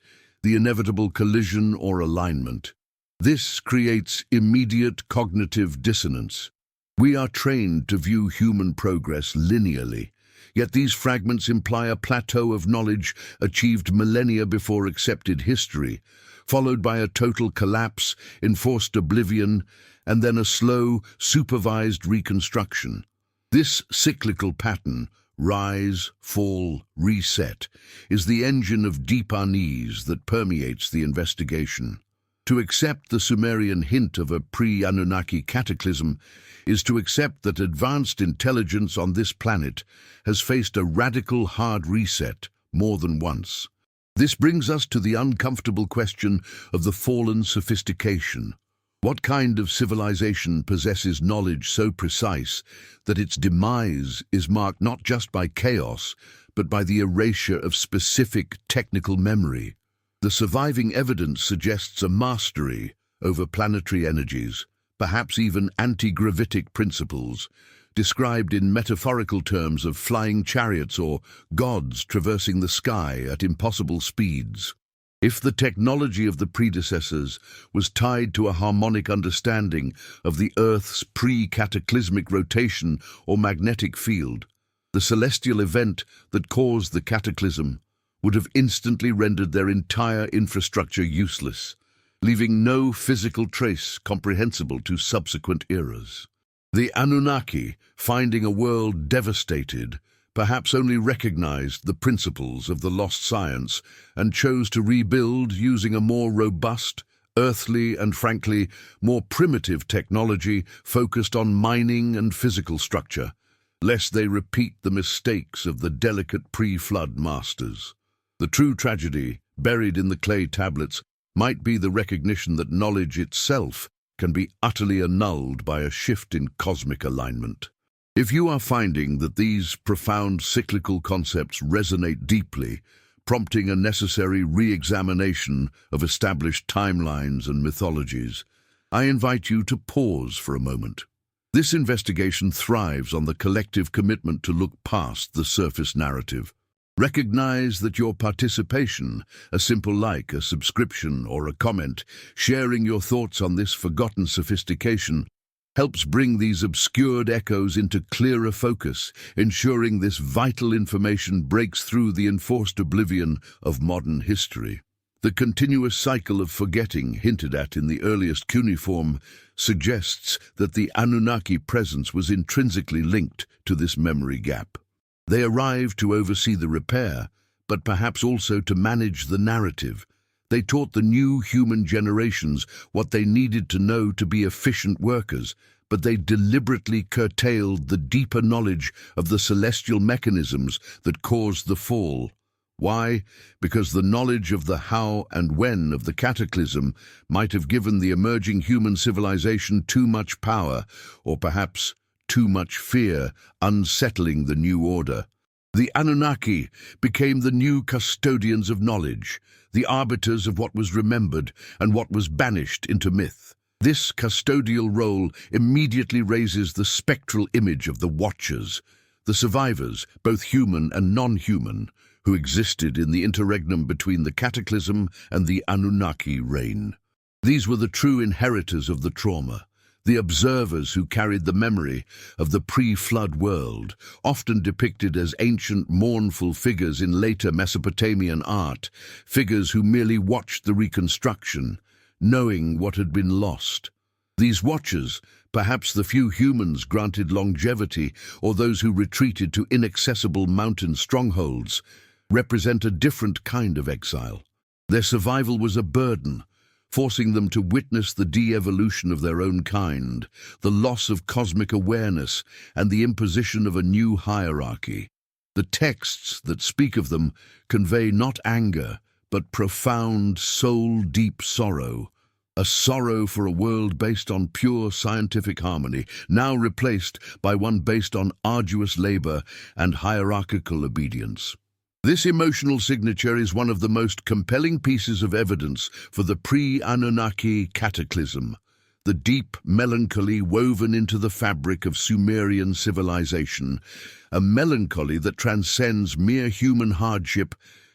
the inevitable collision or alignment. This creates immediate cognitive dissonance. We are trained to view human progress linearly, yet these fragments imply a plateau of knowledge achieved millennia before accepted history, followed by a total collapse, enforced oblivion, and then a slow, supervised reconstruction. This cyclical pattern, rise, fall, reset, is the engine of deep unease that permeates the investigation. To accept the Sumerian hint of a pre-Anunnaki cataclysm is to accept that advanced intelligence on this planet has faced a radical hard reset more than once. This brings us to the uncomfortable question of the fallen sophistication. What kind of civilization possesses knowledge so precise that its demise is marked not just by chaos, but by the erasure of specific technical memory? The surviving evidence suggests a mastery over planetary energies, perhaps even anti-gravitic principles, described in metaphorical terms of flying chariots or gods traversing the sky at impossible speeds. If the technology of the predecessors was tied to a harmonic understanding of the Earth's pre-cataclysmic rotation or magnetic field, the celestial event that caused the cataclysm would have instantly rendered their entire infrastructure useless, leaving no physical trace comprehensible to subsequent eras. The Anunnaki, finding a world devastated, perhaps only recognized the principles of the lost science and chose to rebuild using a more robust, earthly and frankly more primitive technology focused on mining and physical structure, lest they repeat the mistakes of the delicate pre-flood masters. The true tragedy, buried in the clay tablets, might be the recognition that knowledge itself can be utterly annulled by a shift in cosmic alignment. If you are finding that these profound cyclical concepts resonate deeply, prompting a necessary re-examination of established timelines and mythologies, I invite you to pause for a moment. This investigation thrives on the collective commitment to look past the surface narrative. Recognize that your participation, a simple like, a subscription, or a comment, sharing your thoughts on this forgotten sophistication, helps bring these obscured echoes into clearer focus, ensuring this vital information breaks through the enforced oblivion of modern history. The continuous cycle of forgetting hinted at in the earliest cuneiform suggests that the Anunnaki presence was intrinsically linked to this memory gap. They arrived to oversee the repair, but perhaps also to manage the narrative. They taught the new human generations what they needed to know to be efficient workers, but they deliberately curtailed the deeper knowledge of the celestial mechanisms that caused the fall. Why? Because the knowledge of the how and when of the cataclysm might have given the emerging human civilization too much power, or perhaps too much fear, unsettling the new order. The Anunnaki became the new custodians of knowledge, the arbiters of what was remembered and what was banished into myth. This custodial role immediately raises the spectral image of the Watchers, the survivors, both human and non-human, who existed in the interregnum between the Cataclysm and the Anunnaki reign. These were the true inheritors of the trauma, the observers who carried the memory of the pre-flood world, often depicted as ancient, mournful figures in later Mesopotamian art, figures who merely watched the reconstruction, knowing what had been lost. These watchers, perhaps the few humans granted longevity or those who retreated to inaccessible mountain strongholds, represent a different kind of exile. Their survival was a burden, forcing them to witness the de-evolution of their own kind, the loss of cosmic awareness, and the imposition of a new hierarchy. The texts that speak of them convey not anger, but profound, soul-deep sorrow, a sorrow for a world based on pure scientific harmony, now replaced by one based on arduous labor and hierarchical obedience. This emotional signature is one of the most compelling pieces of evidence for the pre-Anunnaki cataclysm, the deep melancholy woven into the fabric of Sumerian civilization, a melancholy that transcends mere human hardship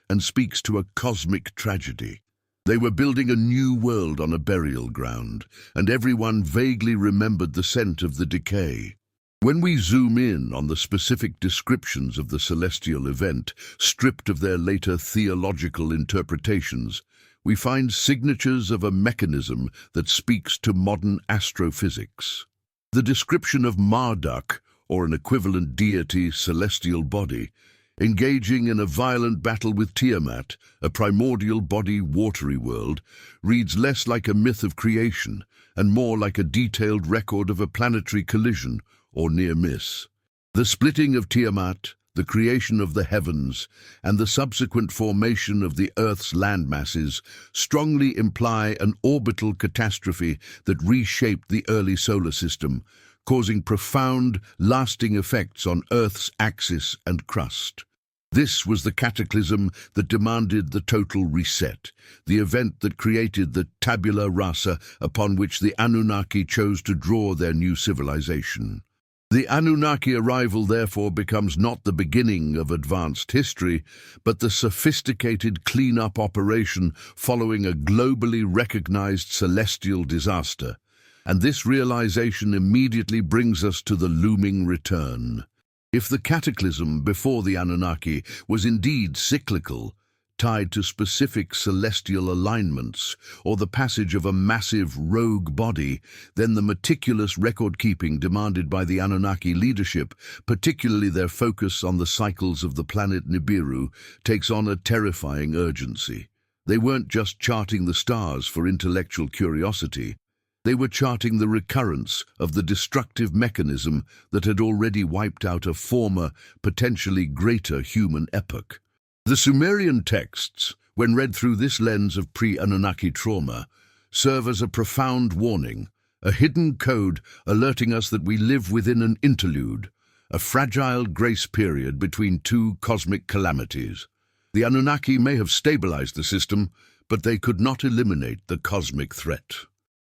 and speaks to a cosmic tragedy. They were building a new world on a burial ground, and everyone vaguely remembered the scent of the decay. When we zoom in on the specific descriptions of the celestial event, stripped of their later theological interpretations, we find signatures of a mechanism that speaks to modern astrophysics. The description of Marduk, or an equivalent deity celestial body, engaging in a violent battle with Tiamat, a primordial body watery world, reads less like a myth of creation and more like a detailed record of a planetary collision or near miss. The splitting of Tiamat, the creation of the heavens, and the subsequent formation of the Earth's landmasses strongly imply an orbital catastrophe that reshaped the early solar system, causing profound, lasting effects on Earth's axis and crust. This was the cataclysm that demanded the total reset, the event that created the tabula rasa upon which the Anunnaki chose to draw their new civilization. The Anunnaki arrival therefore becomes not the beginning of advanced history, but the sophisticated clean-up operation following a globally recognized celestial disaster. And this realization immediately brings us to the looming return. If the cataclysm before the Anunnaki was indeed cyclical, tied to specific celestial alignments, or the passage of a massive rogue body, then the meticulous record-keeping demanded by the Anunnaki leadership, particularly their focus on the cycles of the planet Nibiru, takes on a terrifying urgency. They weren't just charting the stars for intellectual curiosity. They were charting the recurrence of the destructive mechanism that had already wiped out a former, potentially greater human epoch. The Sumerian texts, when read through this lens of pre-Anunnaki trauma, serve as a profound warning, a hidden code alerting us that we live within an interlude, a fragile grace period between two cosmic calamities. The Anunnaki may have stabilized the system, but they could not eliminate the cosmic threat.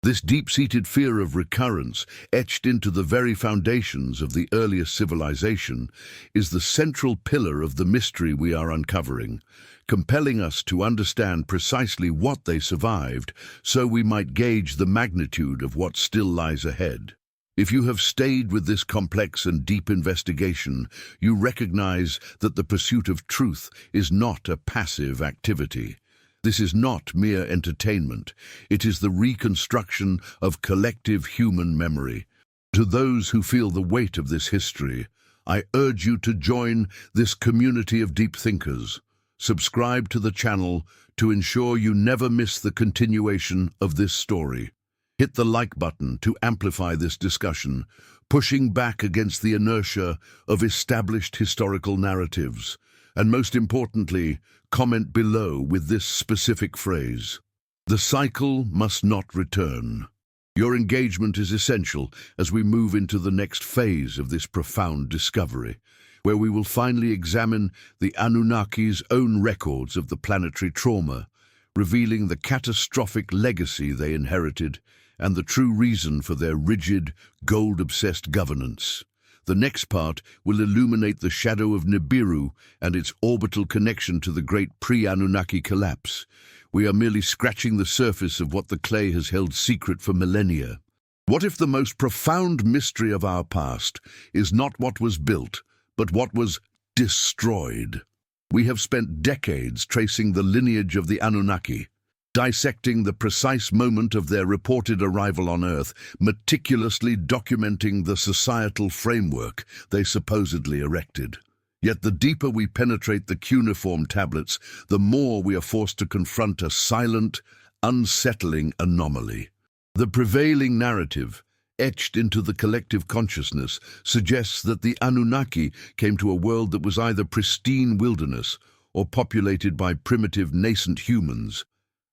This deep-seated fear of recurrence, etched into the very foundations of the earliest civilization, is the central pillar of the mystery we are uncovering, compelling us to understand precisely what they survived so we might gauge the magnitude of what still lies ahead. If you have stayed with this complex and deep investigation, you recognize that the pursuit of truth is not a passive activity. This is not mere entertainment. It is the reconstruction of collective human memory. To those who feel the weight of this history, I urge you to join this community of deep thinkers. Subscribe to the channel to ensure you never miss the continuation of this story. Hit the like button to amplify this discussion, pushing back against the inertia of established historical narratives. And most importantly, comment below with this specific phrase: "The cycle must not return." Your engagement is essential as we move into the next phase of this profound discovery, where we will finally examine the Anunnaki's own records of the planetary trauma, revealing the catastrophic legacy they inherited and the true reason for their rigid, gold-obsessed governance. The next part will illuminate the shadow of Nibiru and its orbital connection to the great pre-Anunnaki collapse. We are merely scratching the surface of what the clay has held secret for millennia. What if the most profound mystery of our past is not what was built, but what was destroyed? We have spent decades tracing the lineage of the Anunnaki, dissecting the precise moment of their reported arrival on Earth, meticulously documenting the societal framework they supposedly erected. Yet the deeper we penetrate the cuneiform tablets, the more we are forced to confront a silent, unsettling anomaly. The prevailing narrative, etched into the collective consciousness, suggests that the Anunnaki came to a world that was either pristine wilderness or populated by primitive nascent humans,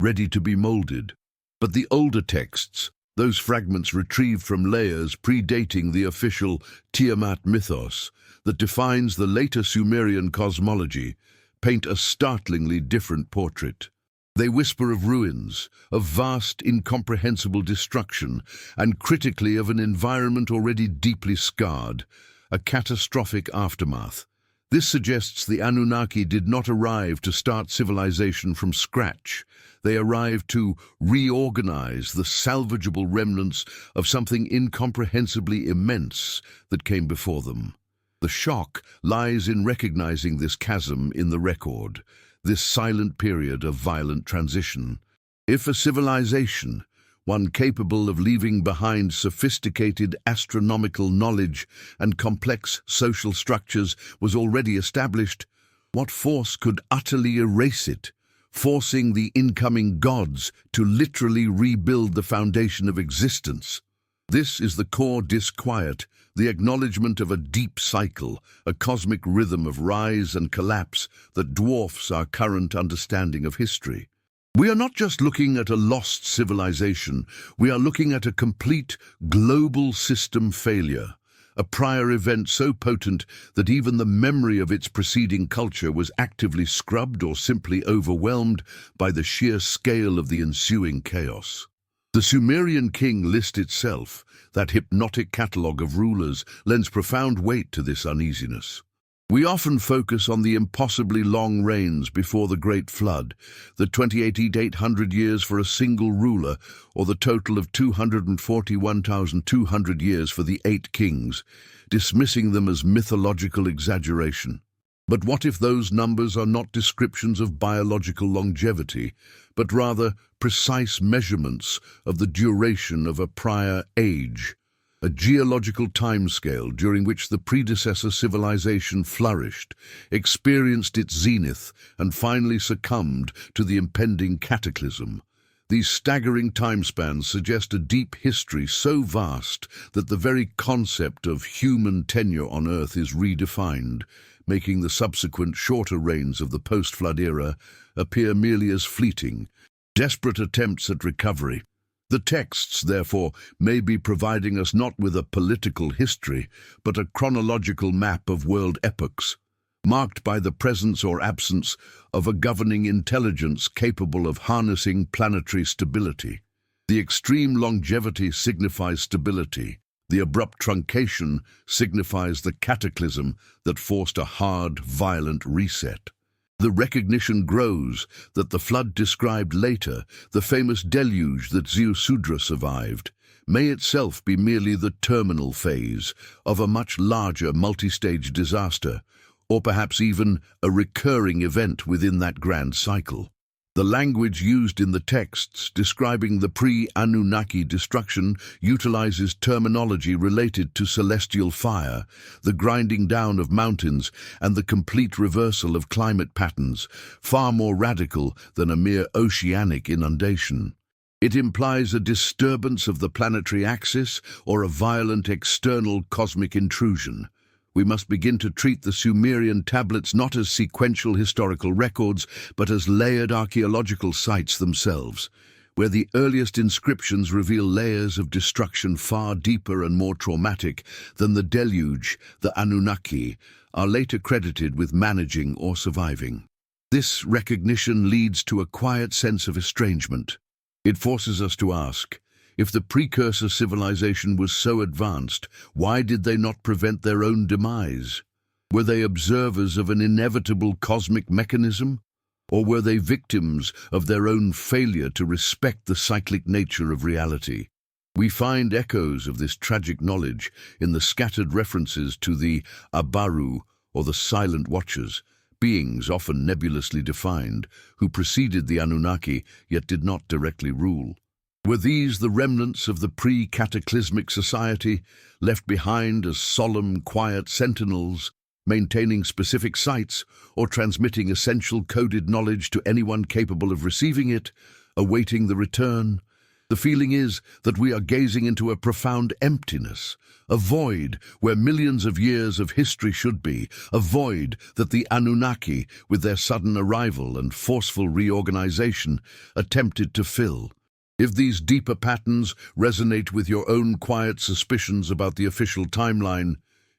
ready to be molded. But the older texts, those fragments retrieved from layers predating the official Tiamat mythos that defines the later Sumerian cosmology, paint a startlingly different portrait. They whisper of ruins, of vast, incomprehensible destruction, and critically of an environment already deeply scarred, a catastrophic aftermath. This suggests the Anunnaki did not arrive to start civilization from scratch. They arrived to reorganize the salvageable remnants of something incomprehensibly immense that came before them. The shock lies in recognizing this chasm in the record, this silent period of violent transition. If a civilization, one capable of leaving behind sophisticated astronomical knowledge and complex social structures, was already established, What force could utterly erase it, forcing the incoming gods to literally rebuild the foundation of existence? This is the core disquiet, the acknowledgement of a deep cycle, a cosmic rhythm of rise and collapse that dwarfs our current understanding of history. We are not just looking at a lost civilization, we are looking at a complete global system failure, a prior event so potent that even the memory of its preceding culture was actively scrubbed or simply overwhelmed by the sheer scale of the ensuing chaos. The Sumerian king list itself, that hypnotic catalogue of rulers, lends profound weight to this uneasiness. We often focus on the impossibly long reigns before the Great Flood, the 800 years for a single ruler, or the total of 241,200 years for the 8 kings, dismissing them as mythological exaggeration. But what if those numbers are not descriptions of biological longevity, but rather precise measurements of the duration of a prior age? A geological timescale during which the predecessor civilization flourished, experienced its zenith, and finally succumbed to the impending cataclysm. These staggering timespans suggest a deep history so vast that the very concept of human tenure on Earth is redefined, making the subsequent shorter reigns of the post-flood era appear merely as fleeting, desperate attempts at recovery. The texts, therefore, may be providing us not with a political history, but a chronological map of world epochs, marked by the presence or absence of a governing intelligence capable of harnessing planetary stability. The extreme longevity signifies stability. The abrupt truncation signifies the cataclysm that forced a hard, violent reset. The recognition grows that the flood described later, the famous deluge that Ziusudra survived, may itself be merely the terminal phase of a much larger multi-stage disaster, or perhaps even a recurring event within that grand cycle. The language used in the texts describing the pre-Anunnaki destruction utilizes terminology related to celestial fire, the grinding down of mountains, and the complete reversal of climate patterns, far more radical than a mere oceanic inundation. It implies a disturbance of the planetary axis or a violent external cosmic intrusion. We must begin to treat the Sumerian tablets not as sequential historical records, but as layered archaeological sites themselves, where the earliest inscriptions reveal layers of destruction far deeper and more traumatic than the deluge. The Anunnaki are later credited with managing or surviving. This recognition leads to a quiet sense of estrangement. It forces us to ask, if the precursor civilization was so advanced, why did they not prevent their own demise? Were they observers of an inevitable cosmic mechanism? Or were they victims of their own failure to respect the cyclic nature of reality? We find echoes of this tragic knowledge in the scattered references to the Abaru, or the Silent Watchers, beings often nebulously defined, who preceded the Anunnaki yet did not directly rule. Were these the remnants of the pre-cataclysmic society, left behind as solemn, quiet sentinels, maintaining specific sites or transmitting essential coded knowledge to anyone capable of receiving it, awaiting the return? The feeling is that we are gazing into a profound emptiness, a void where millions of years of history should be, a void that the Anunnaki, with their sudden arrival and forceful reorganization, attempted to fill. If these deeper patterns resonate with your own quiet suspicions about the official timeline,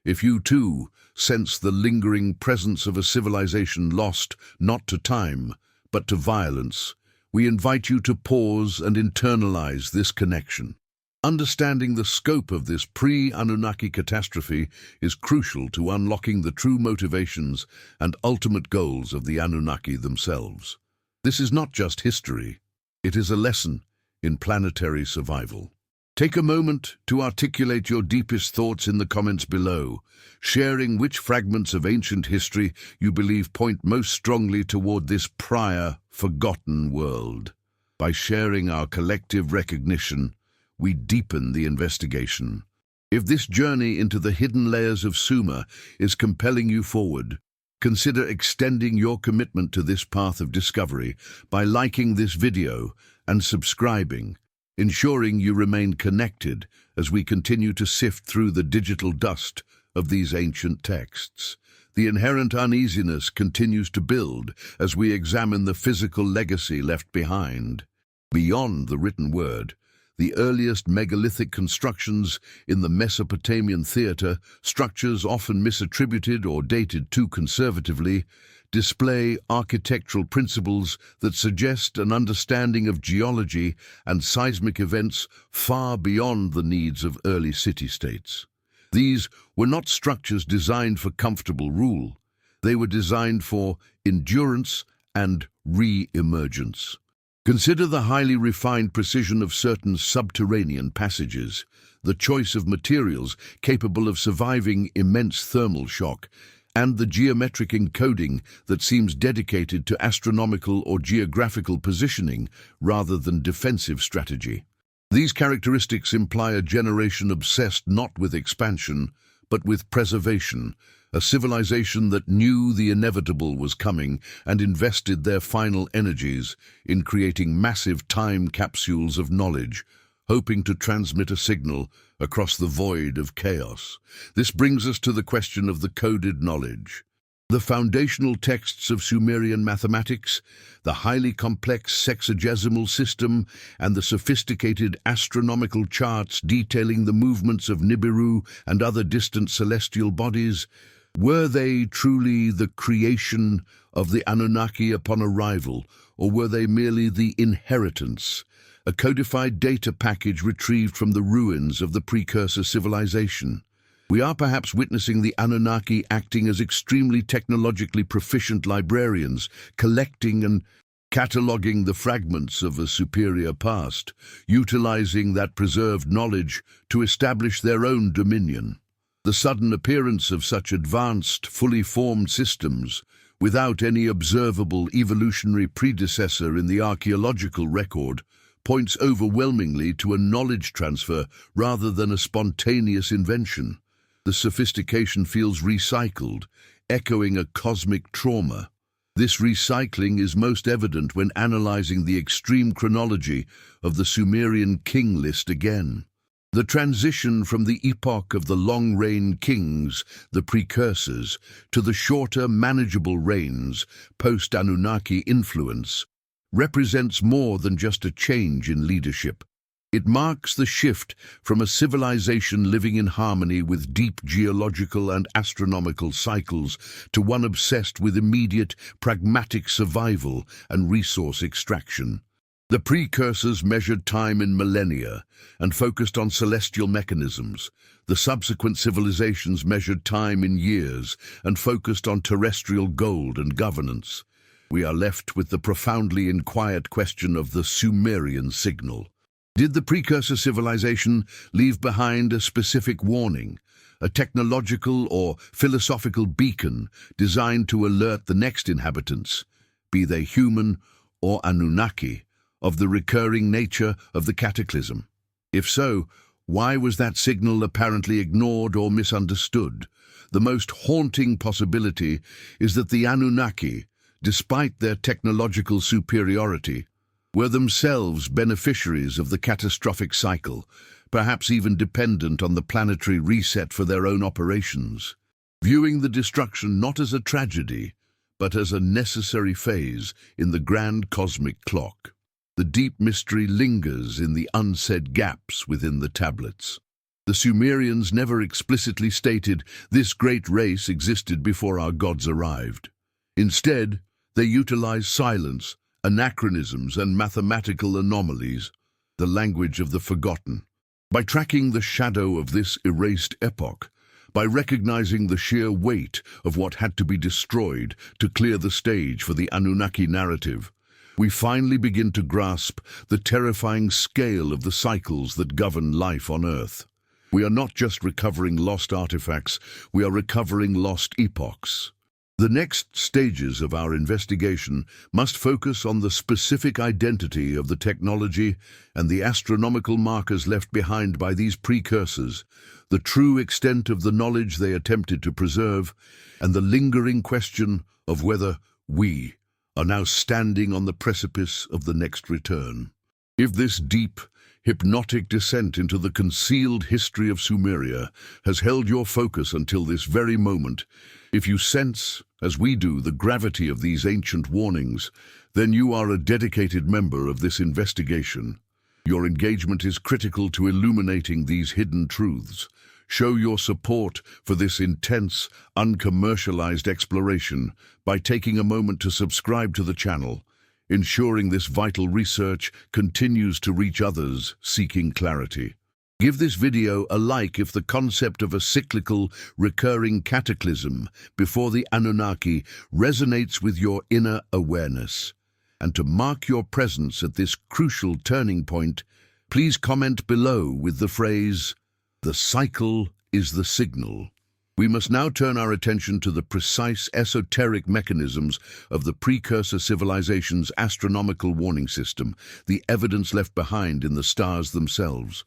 if you too sense the lingering presence of a civilization lost not to time, but to violence, we invite you to pause and internalize this connection. Understanding the scope of this pre-Anunnaki catastrophe is crucial to unlocking the true motivations and ultimate goals of the Anunnaki themselves. This is not just history, it is a lesson in planetary survival. Take a moment to articulate your deepest thoughts in the comments below, sharing which fragments of ancient history you believe point most strongly toward this prior, forgotten world. By sharing our collective recognition, we deepen the investigation. If this journey into the hidden layers of Sumer is compelling you forward, Consider extending your commitment to this path of discovery by liking this video and subscribing, ensuring you remain connected as we continue to sift through the digital dust of these ancient texts. The inherent uneasiness continues to build as we examine the physical legacy left behind. Beyond the written word, the earliest megalithic constructions in the Mesopotamian theatre, structures often misattributed or dated too conservatively, display architectural principles that suggest an understanding of geology and seismic events far beyond the needs of early city-states. These were not structures designed for comfortable rule. They were designed for endurance and re-emergence. Consider the highly refined precision of certain subterranean passages, the choice of materials capable of surviving immense thermal shock, and the geometric encoding that seems dedicated to astronomical or geographical positioning rather than defensive strategy. These characteristics imply a generation obsessed not with expansion, but with preservation, a civilization that knew the inevitable was coming and invested their final energies in creating massive time capsules of knowledge, hoping to transmit a signal across the void of chaos. This brings us to the question of the coded knowledge. The foundational texts of Sumerian mathematics, the highly complex sexagesimal system, and the sophisticated astronomical charts detailing the movements of Nibiru and other distant celestial bodies, were they truly the creation of the Anunnaki upon arrival, or were they merely the inheritance, a codified data package retrieved from the ruins of the precursor civilization? We are perhaps witnessing the Anunnaki acting as extremely technologically proficient librarians, collecting and cataloging the fragments of a superior past, utilizing that preserved knowledge to establish their own dominion. The sudden appearance of such advanced, fully formed systems, without any observable evolutionary predecessor in the archaeological record, points overwhelmingly to a knowledge transfer rather than a spontaneous invention. The sophistication feels recycled, echoing a cosmic trauma. This recycling is most evident when analyzing the extreme chronology of the Sumerian king list again. The transition from the epoch of the long-reign kings, the precursors, to the shorter, manageable reigns, post-Anunnaki influence, represents more than just a change in leadership. It marks the shift from a civilization living in harmony with deep geological and astronomical cycles to one obsessed with immediate, pragmatic survival and resource extraction. The precursors measured time in millennia and focused on celestial mechanisms. The subsequent civilizations measured time in years and focused on terrestrial gold and governance. We are left with the profoundly inquiet question of the Sumerian signal. Did the precursor civilization leave behind a specific warning, a technological or philosophical beacon designed to alert the next inhabitants, be they human or Anunnaki, of the recurring nature of the cataclysm? If so, why was that signal apparently ignored or misunderstood? The most haunting possibility is that the Anunnaki, despite their technological superiority, were themselves beneficiaries of the catastrophic cycle, perhaps even dependent on the planetary reset for their own operations. Viewing the destruction not as a tragedy, but as a necessary phase in the grand cosmic clock. The deep mystery lingers in the unsaid gaps within the tablets. The Sumerians never explicitly stated this great race existed before our gods arrived. Instead, they utilized silence, anachronisms, and mathematical anomalies, the language of the forgotten. By tracking the shadow of this erased epoch, by recognizing the sheer weight of what had to be destroyed to clear the stage for the Anunnaki narrative, we finally begin to grasp the terrifying scale of the cycles that govern life on Earth. We are not just recovering lost artifacts, we are recovering lost epochs. The next stages of our investigation must focus on the specific identity of the technology and the astronomical markers left behind by these precursors, the true extent of the knowledge they attempted to preserve, and the lingering question of whether we are now standing on the precipice of the next return. If this deep, hypnotic descent into the concealed history of Sumeria has held your focus until this very moment, if you sense, as we do, the gravity of these ancient warnings, then you are a dedicated member of this investigation. Your engagement is critical to illuminating these hidden truths. Show your support for this intense, uncommercialized exploration by taking a moment to subscribe to the channel, ensuring this vital research continues to reach others seeking clarity. Give this video a like if the concept of a cyclical, recurring cataclysm before the Anunnaki resonates with your inner awareness. And to mark your presence at this crucial turning point, please comment below with the phrase, "The cycle is the signal." We must now turn our attention to the precise esoteric mechanisms of the precursor civilization's astronomical warning system, the evidence left behind in the stars themselves.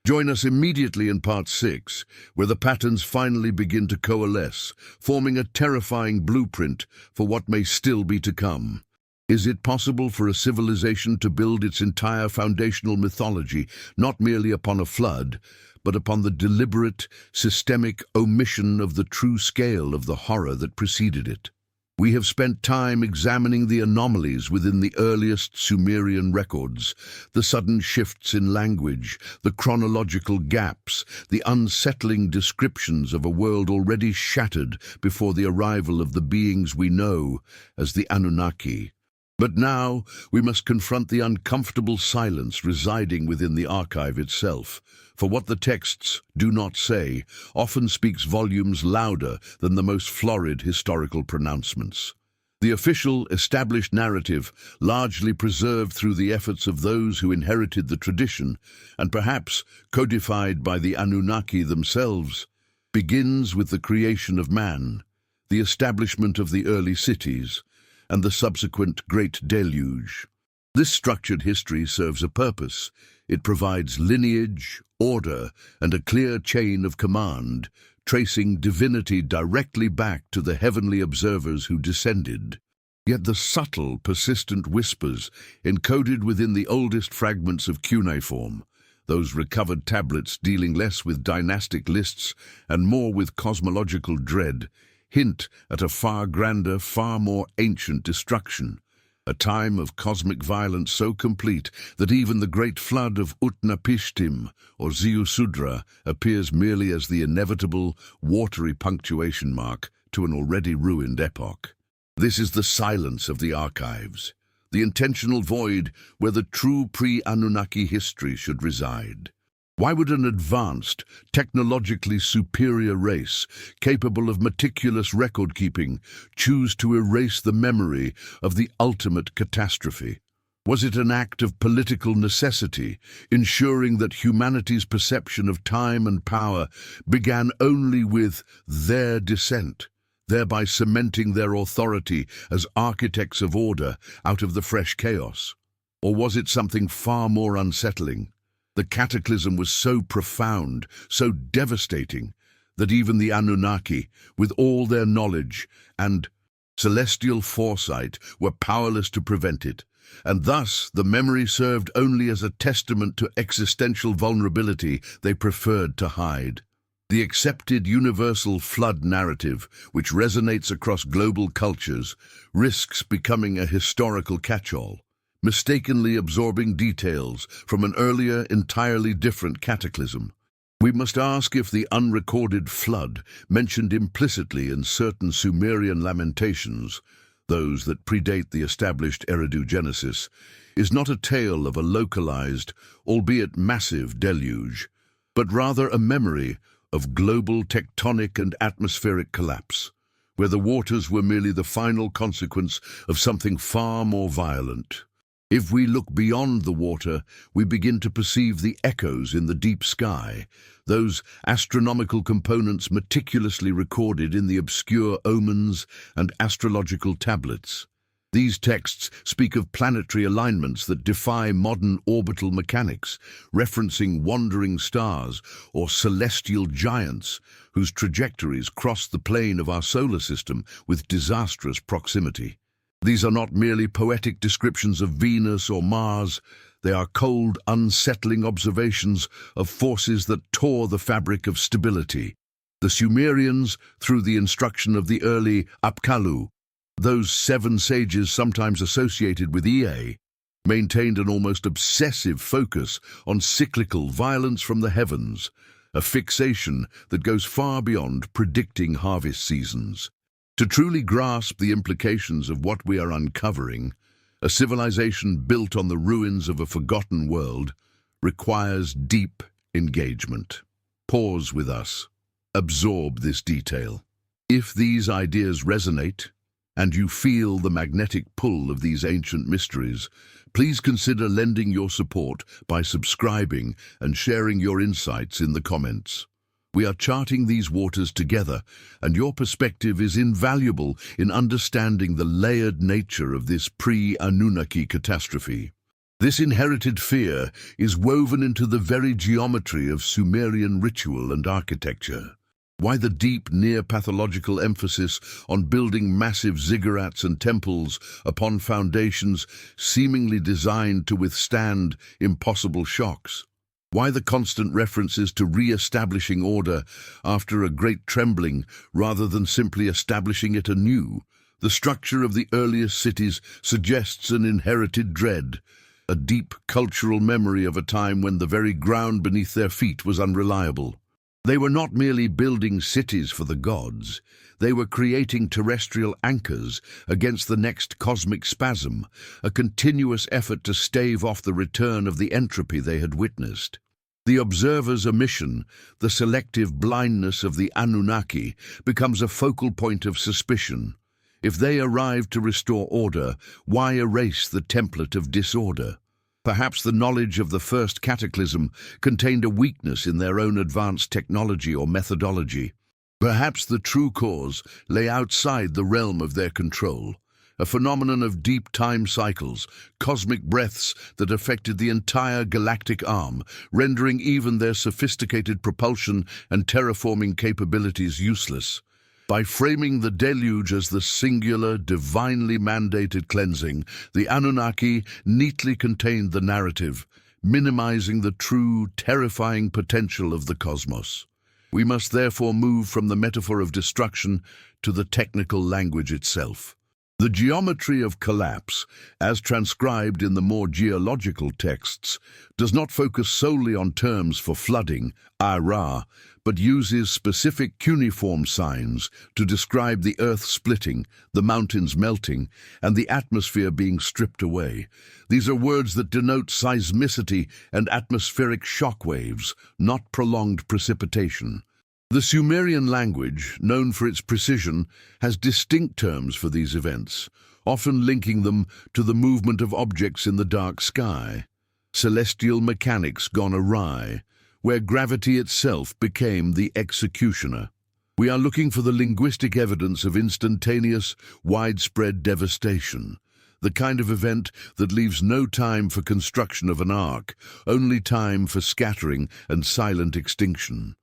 Join us immediately in Part 6, where the patterns finally begin to coalesce, forming a terrifying blueprint for what may still be to come. Is it possible for a civilization to build its entire foundational mythology not merely upon a flood, but upon the deliberate, systemic omission of the true scale of the horror that preceded it? We have spent time examining the anomalies within the earliest Sumerian records, the sudden shifts in language, the chronological gaps, the unsettling descriptions of a world already shattered before the arrival of the beings we know as the Anunnaki. But now we must confront the uncomfortable silence residing within the archive itself, for what the texts do not say often speaks volumes louder than the most florid historical pronouncements. The official, established narrative, largely preserved through the efforts of those who inherited the tradition, and perhaps codified by the Anunnaki themselves, begins with the creation of man, the establishment of the early cities, and the subsequent Great Deluge. This structured history serves a purpose. It provides lineage, order, and a clear chain of command, tracing divinity directly back to the heavenly observers who descended. Yet the subtle, persistent whispers encoded within the oldest fragments of cuneiform, those recovered tablets dealing less with dynastic lists and more with cosmological dread, hint at a far grander, far more ancient destruction, a time of cosmic violence so complete that even the great flood of Utnapishtim, or Ziusudra, appears merely as the inevitable, watery punctuation mark to an already ruined epoch. This is the silence of the archives, the intentional void where the true pre-Anunnaki history should reside. Why would an advanced, technologically superior race, capable of meticulous record-keeping, choose to erase the memory of the ultimate catastrophe? Was it an act of political necessity, ensuring that humanity's perception of time and power began only with their descent, thereby cementing their authority as architects of order out of the fresh chaos? Or was it something far more unsettling? The cataclysm was so profound, so devastating, that even the Anunnaki, with all their knowledge and celestial foresight, were powerless to prevent it, and thus the memory served only as a testament to existential vulnerability they preferred to hide. The accepted universal flood narrative, which resonates across global cultures, risks becoming a historical catch-all, mistakenly absorbing details from an earlier, entirely different cataclysm. We must ask if the unrecorded flood, mentioned implicitly in certain Sumerian lamentations, those that predate the established Eridu Genesis, is not a tale of a localized, albeit massive, deluge, but rather a memory of global tectonic and atmospheric collapse, where the waters were merely the final consequence of something far more violent. If we look beyond the water, we begin to perceive the echoes in the deep sky, those astronomical components meticulously recorded in the obscure omens and astrological tablets. These texts speak of planetary alignments that defy modern orbital mechanics, referencing wandering stars or celestial giants whose trajectories cross the plane of our solar system with disastrous proximity. These are not merely poetic descriptions of Venus or Mars. They are cold, unsettling observations of forces that tore the fabric of stability. The Sumerians, through the instruction of the early Apkallu, those 7 sages sometimes associated with Ea, maintained an almost obsessive focus on cyclical violence from the heavens, a fixation that goes far beyond predicting harvest seasons. To truly grasp the implications of what we are uncovering, a civilization built on the ruins of a forgotten world requires deep engagement. Pause with us. Absorb this detail. If these ideas resonate, and you feel the magnetic pull of these ancient mysteries, please consider lending your support by subscribing and sharing your insights in the comments. We are charting these waters together, and your perspective is invaluable in understanding the layered nature of this pre-Anunnaki catastrophe. This inherited fear is woven into the very geometry of Sumerian ritual and architecture. Why the deep, near-pathological emphasis on building massive ziggurats and temples upon foundations seemingly designed to withstand impossible shocks? Why the constant references to re-establishing order after a great trembling rather than simply establishing it anew? The structure of the earliest cities suggests an inherited dread, a deep cultural memory of a time when the very ground beneath their feet was unreliable. They were not merely building cities for the gods, they were creating terrestrial anchors against the next cosmic spasm, a continuous effort to stave off the return of the entropy they had witnessed. The observer's omission, the selective blindness of the Anunnaki, becomes a focal point of suspicion. If they arrived to restore order, why erase the template of disorder? Perhaps the knowledge of the first cataclysm contained a weakness in their own advanced technology or methodology. Perhaps the true cause lay outside the realm of their control, a phenomenon of deep time cycles, cosmic breaths that affected the entire galactic arm, rendering even their sophisticated propulsion and terraforming capabilities useless. By framing the deluge as the singular, divinely mandated cleansing, the Anunnaki neatly contained the narrative, minimizing the true, terrifying potential of the cosmos. We must therefore move from the metaphor of destruction to the technical language itself. The geometry of collapse, as transcribed in the more geological texts, does not focus solely on terms for flooding, Ra, but uses specific cuneiform signs to describe the earth splitting, the mountains melting, and the atmosphere being stripped away. These are words that denote seismicity and atmospheric shock waves, not prolonged precipitation. The Sumerian language, known for its precision, has distinct terms for these events, often linking them to the movement of objects in the dark sky. Celestial mechanics gone awry, where gravity itself became the executioner. We are looking for the linguistic evidence of instantaneous, widespread devastation, the kind of event that leaves no time for construction of an ark, only time for scattering and silent extinction.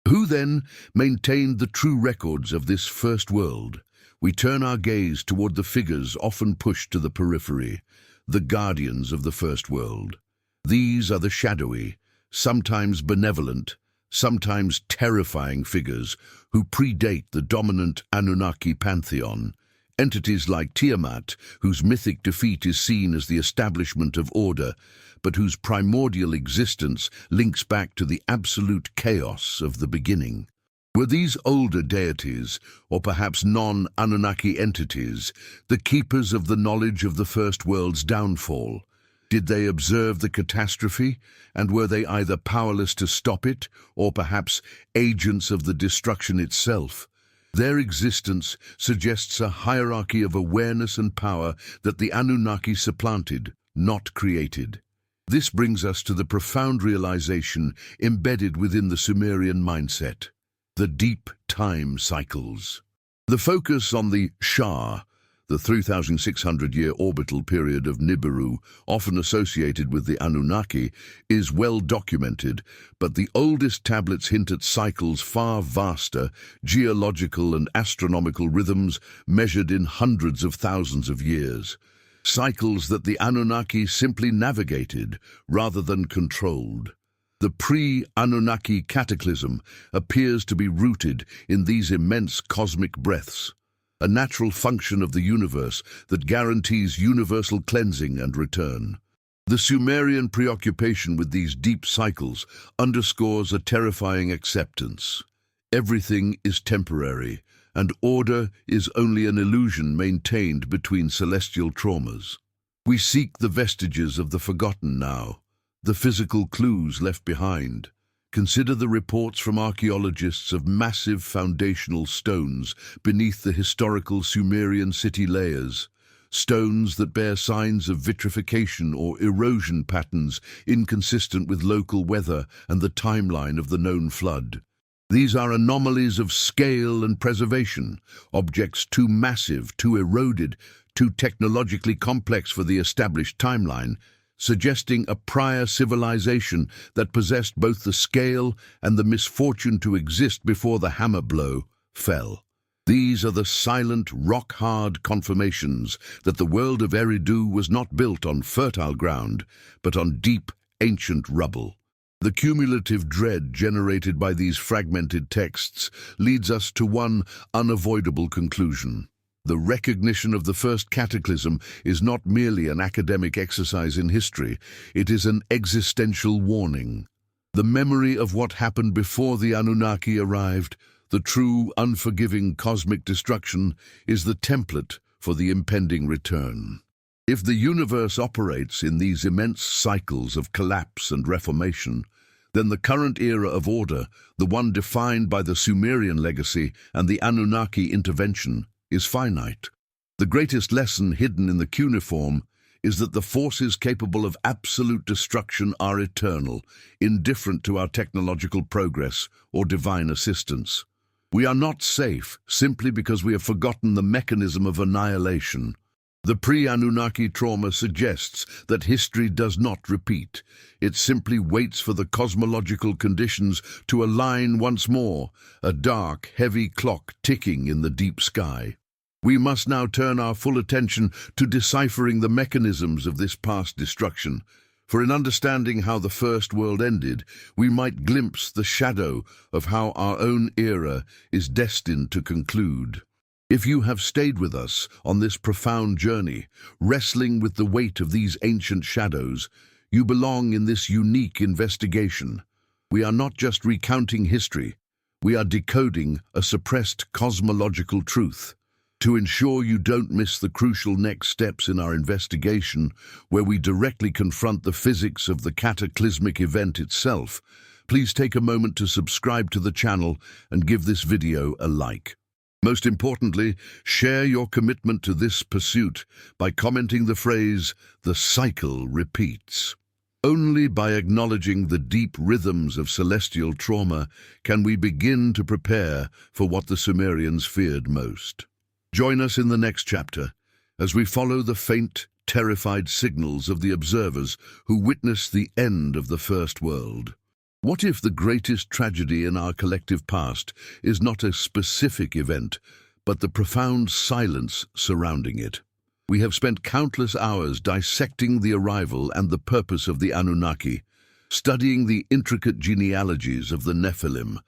Who then maintained the true records of this first world? We turn our gaze toward the figures often pushed to the periphery, the guardians of the first world. These are the shadowy, sometimes benevolent, sometimes terrifying figures who predate the dominant Anunnaki pantheon. Entities like Tiamat, whose mythic defeat is seen as the establishment of order, but whose primordial existence links back to the absolute chaos of the beginning. Were these older deities, or perhaps non-Anunnaki entities, the keepers of the knowledge of the first world's downfall? Did they observe the catastrophe, and were they either powerless to stop it, or perhaps agents of the destruction itself? Their existence suggests a hierarchy of awareness and power that the Anunnaki supplanted, not created. This brings us to the profound realization embedded within the Sumerian mindset: the deep time cycles. The focus on the Shah, the 3,600-year orbital period of Nibiru, often associated with the Anunnaki, is well documented, but the oldest tablets hint at cycles far vaster, geological and astronomical rhythms measured in hundreds of thousands of years. Cycles that the Anunnaki simply navigated rather than controlled. The pre-Anunnaki cataclysm appears to be rooted in these immense cosmic breaths, a natural function of the universe that guarantees universal cleansing and return. The Sumerian preoccupation with these deep cycles underscores a terrifying acceptance. Everything is temporary, and order is only an illusion maintained between celestial traumas. We seek the vestiges of the forgotten now, the physical clues left behind. Consider the reports from archaeologists of massive foundational stones beneath the historical Sumerian city layers, stones that bear signs of vitrification or erosion patterns inconsistent with local weather and the timeline of the known flood. These are anomalies of scale and preservation, objects too massive, too eroded, too technologically complex for the established timeline, suggesting a prior civilization that possessed both the scale and the misfortune to exist before the hammer blow fell. These are the silent, rock-hard confirmations that the world of Eridu was not built on fertile ground, but on deep, ancient rubble. The cumulative dread generated by these fragmented texts leads us to one unavoidable conclusion. The recognition of the first cataclysm is not merely an academic exercise in history, it is an existential warning. The memory of what happened before the Anunnaki arrived, the true, unforgiving cosmic destruction, is the template for the impending return. If the universe operates in these immense cycles of collapse and reformation, then the current era of order, the one defined by the Sumerian legacy and the Anunnaki intervention, is finite. The greatest lesson hidden in the cuneiform is that the forces capable of absolute destruction are eternal, indifferent to our technological progress or divine assistance. We are not safe simply because we have forgotten the mechanism of annihilation. The pre-Anunnaki trauma suggests that history does not repeat. It simply waits for the cosmological conditions to align once more, a dark, heavy clock ticking in the deep sky. We must now turn our full attention to deciphering the mechanisms of this past destruction, for in understanding how the First World ended, we might glimpse the shadow of how our own era is destined to conclude. If you have stayed with us on this profound journey, wrestling with the weight of these ancient shadows, you belong in this unique investigation. We are not just recounting history, we are decoding a suppressed cosmological truth. To ensure you don't miss the crucial next steps in our investigation, where we directly confront the physics of the cataclysmic event itself, please take a moment to subscribe to the channel and give this video a like. Most importantly, share your commitment to this pursuit by commenting the phrase, "The cycle repeats." Only by acknowledging the deep rhythms of celestial trauma can we begin to prepare for what the Sumerians feared most. Join us in the next chapter as we follow the faint, terrified signals of the observers who witnessed the end of the First World. What if the greatest tragedy in our collective past is not a specific event, but the profound silence surrounding it? We have spent countless hours dissecting the arrival and the purpose of the Anunnaki, studying the intricate genealogies of the Nephilim,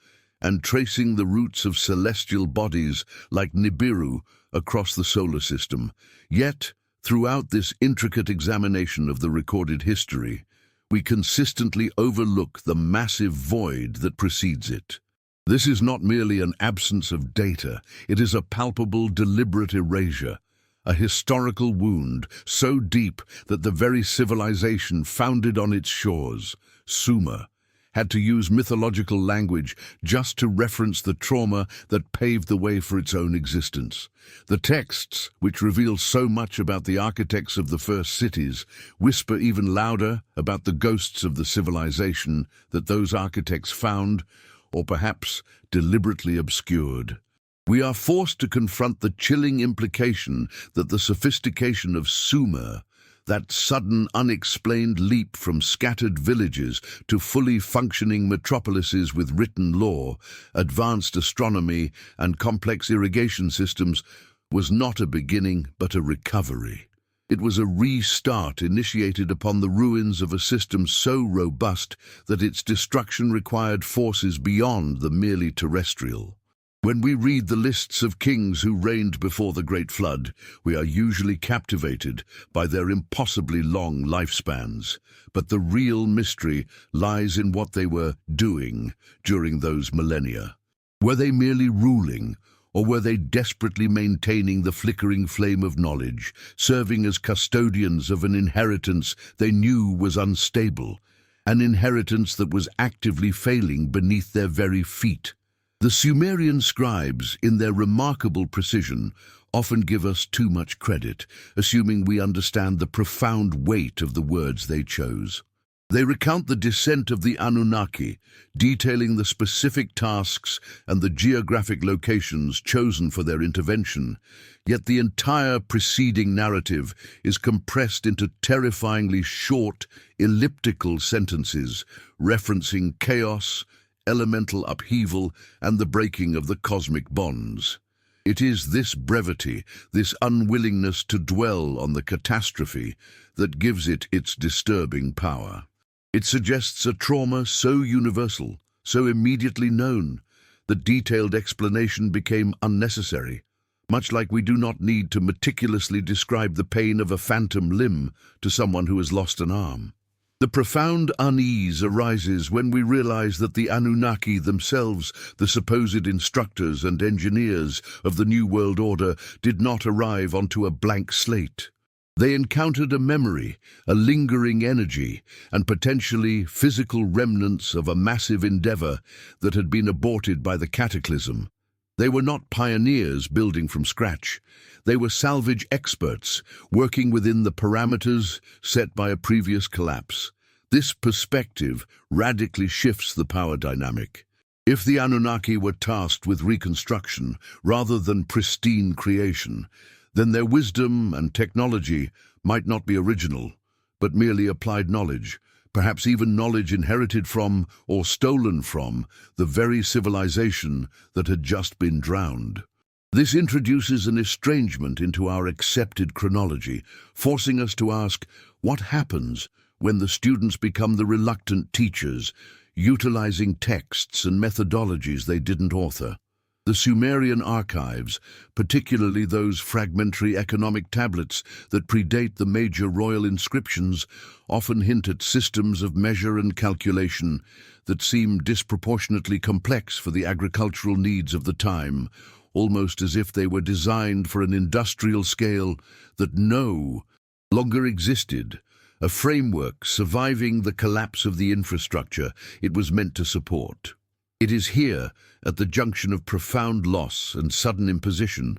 and tracing the roots of celestial bodies like Nibiru across the solar system. Yet, throughout this intricate examination of the recorded history, we consistently overlook the massive void that precedes it. This is not merely an absence of data, it is a palpable, deliberate erasure, a historical wound so deep that the very civilization founded on its shores, Sumer, had to use mythological language just to reference the trauma that paved the way for its own existence. The texts, which reveal so much about the architects of the first cities, whisper even louder about the ghosts of the civilization that those architects found, or perhaps deliberately obscured. We are forced to confront the chilling implication that the sophistication of Sumer, that sudden, unexplained leap from scattered villages to fully functioning metropolises with written law, advanced astronomy, and complex irrigation systems, was not a beginning but a recovery. It was a restart initiated upon the ruins of a system so robust that its destruction required forces beyond the merely terrestrial. When we read the lists of kings who reigned before the Great Flood, we are usually captivated by their impossibly long lifespans. But the real mystery lies in what they were doing during those millennia. Were they merely ruling, or were they desperately maintaining the flickering flame of knowledge, serving as custodians of an inheritance they knew was unstable, an inheritance that was actively failing beneath their very feet? The Sumerian scribes, in their remarkable precision, often give us too much credit, assuming we understand the profound weight of the words they chose. They recount the descent of the Anunnaki, detailing the specific tasks and the geographic locations chosen for their intervention, yet the entire preceding narrative is compressed into terrifyingly short, elliptical sentences, referencing chaos, elemental upheaval, and the breaking of the cosmic bonds. It is this brevity, this unwillingness to dwell on the catastrophe, that gives it its disturbing power. It suggests a trauma so universal, so immediately known, that detailed explanation became unnecessary, much like we do not need to meticulously describe the pain of a phantom limb to someone who has lost an arm. The profound unease arises when we realize that the Anunnaki themselves, the supposed instructors and engineers of the New World Order, did not arrive onto a blank slate. They encountered a memory, a lingering energy, and potentially physical remnants of a massive endeavor that had been aborted by the Cataclysm. They were not pioneers building from scratch. They were salvage experts, working within the parameters set by a previous collapse. This perspective radically shifts the power dynamic. If the Anunnaki were tasked with reconstruction rather than pristine creation, then their wisdom and technology might not be original, but merely applied knowledge, perhaps even knowledge inherited from or stolen from the very civilization that had just been drowned. This introduces an estrangement into our accepted chronology, forcing us to ask, what happens when the students become the reluctant teachers, utilizing texts and methodologies they didn't author? The Sumerian archives, particularly those fragmentary economic tablets that predate the major royal inscriptions, often hint at systems of measure and calculation that seem disproportionately complex for the agricultural needs of the time, almost as if they were designed for an industrial scale that no longer existed, a framework surviving the collapse of the infrastructure it was meant to support. It is here, at the junction of profound loss and sudden imposition,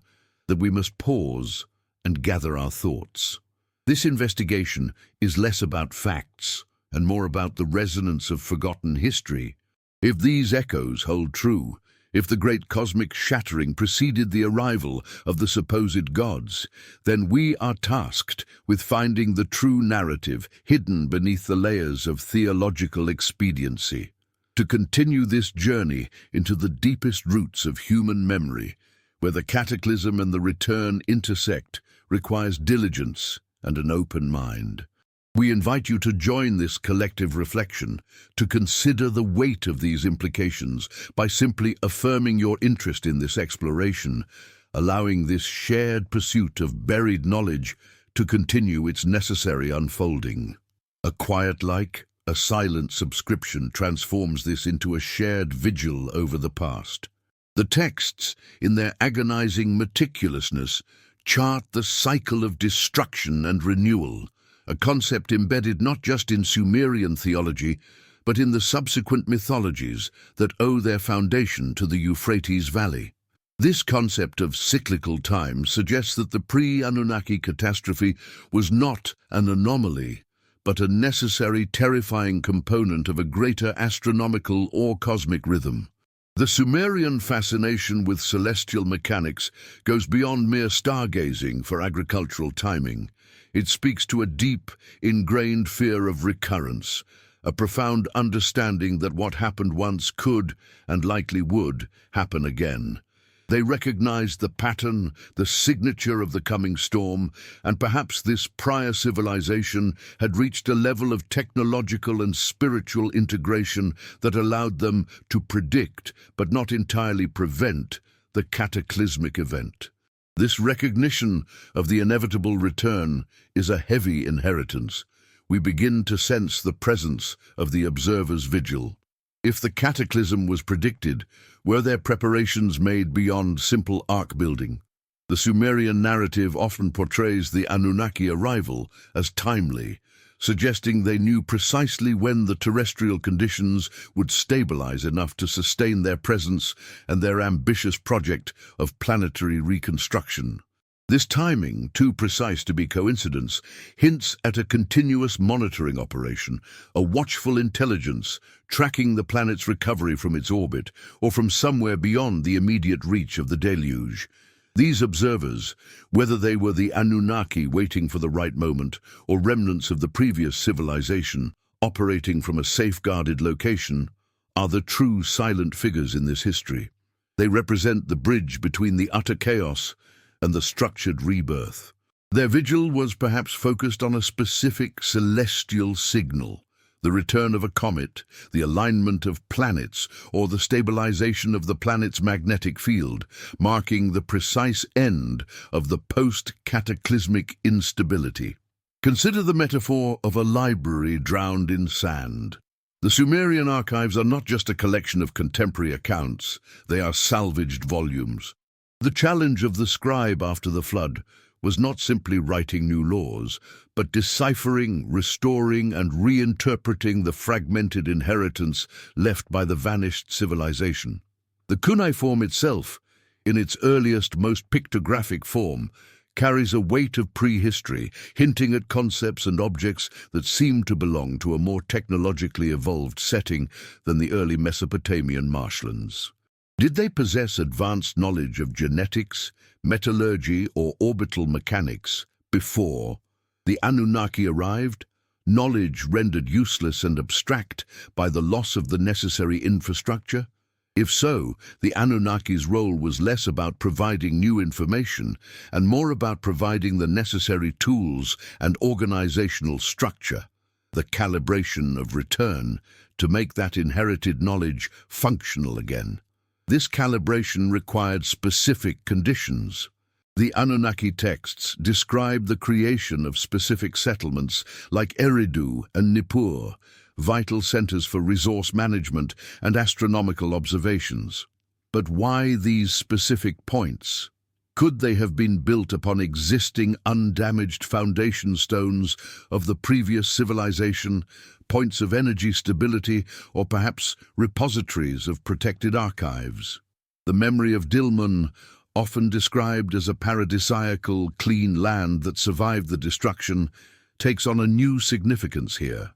that we must pause and gather our thoughts. This investigation is less about facts and more about the resonance of forgotten history. If these echoes hold true, if the great cosmic shattering preceded the arrival of the supposed gods, then we are tasked with finding the true narrative hidden beneath the layers of theological expediency. To continue this journey into the deepest roots of human memory, where the cataclysm and the return intersect, requires diligence and an open mind. We invite you to join this collective reflection, to consider the weight of these implications by simply affirming your interest in this exploration, allowing this shared pursuit of buried knowledge to continue its necessary unfolding. A quiet like, a silent subscription transforms this into a shared vigil over the past. The texts, in their agonizing meticulousness, chart the cycle of destruction and renewal, a concept embedded not just in Sumerian theology, but in the subsequent mythologies that owe their foundation to the Euphrates Valley. This concept of cyclical time suggests that the pre-Anunnaki catastrophe was not an anomaly, but a necessary, terrifying component of a greater astronomical or cosmic rhythm. The Sumerian fascination with celestial mechanics goes beyond mere stargazing for agricultural timing. It speaks to a deep, ingrained fear of recurrence, a profound understanding that what happened once could, and likely would, happen again. They recognized the pattern, the signature of the coming storm, and perhaps this prior civilization had reached a level of technological and spiritual integration that allowed them to predict, but not entirely prevent, the cataclysmic event. This recognition of the inevitable return is a heavy inheritance. We begin to sense the presence of the observer's vigil. If the cataclysm was predicted, were there preparations made beyond simple ark building? The Sumerian narrative often portrays the Anunnaki arrival as timely, suggesting they knew precisely when the terrestrial conditions would stabilize enough to sustain their presence and their ambitious project of planetary reconstruction. This timing, too precise to be coincidence, hints at a continuous monitoring operation, a watchful intelligence tracking the planet's recovery from its orbit or from somewhere beyond the immediate reach of the deluge. These observers, whether they were the Anunnaki waiting for the right moment or remnants of the previous civilization operating from a safeguarded location, are the true silent figures in this history. They represent the bridge between the utter chaos and the structured rebirth. Their vigil was perhaps focused on a specific celestial signal, the return of a comet, the alignment of planets, or the stabilization of the planet's magnetic field, marking the precise end of the post-cataclysmic instability. Consider the metaphor of a library drowned in sand. The Sumerian archives are not just a collection of contemporary accounts, they are salvaged volumes. The challenge of the scribe after the flood was not simply writing new laws, but deciphering, restoring, and reinterpreting the fragmented inheritance left by the vanished civilization. The cuneiform itself, in its earliest, most pictographic form, carries a weight of prehistory, hinting at concepts and objects that seem to belong to a more technologically evolved setting than the early Mesopotamian marshlands. Did they possess advanced knowledge of genetics, metallurgy, or orbital mechanics before the Anunnaki arrived? Knowledge rendered useless and abstract by the loss of the necessary infrastructure? If so, the Anunnaki's role was less about providing new information and more about providing the necessary tools and organizational structure, the calibration of return, to make that inherited knowledge functional again. This calibration required specific conditions. The Anunnaki texts describe the creation of specific settlements like Eridu and Nippur, vital centers for resource management and astronomical observations. But why these specific points? Could they have been built upon existing undamaged foundation stones of the previous civilization, points of energy stability, or perhaps repositories of protected archives? The memory of Dilmun, often described as a paradisiacal, clean land that survived the destruction, takes on a new significance here.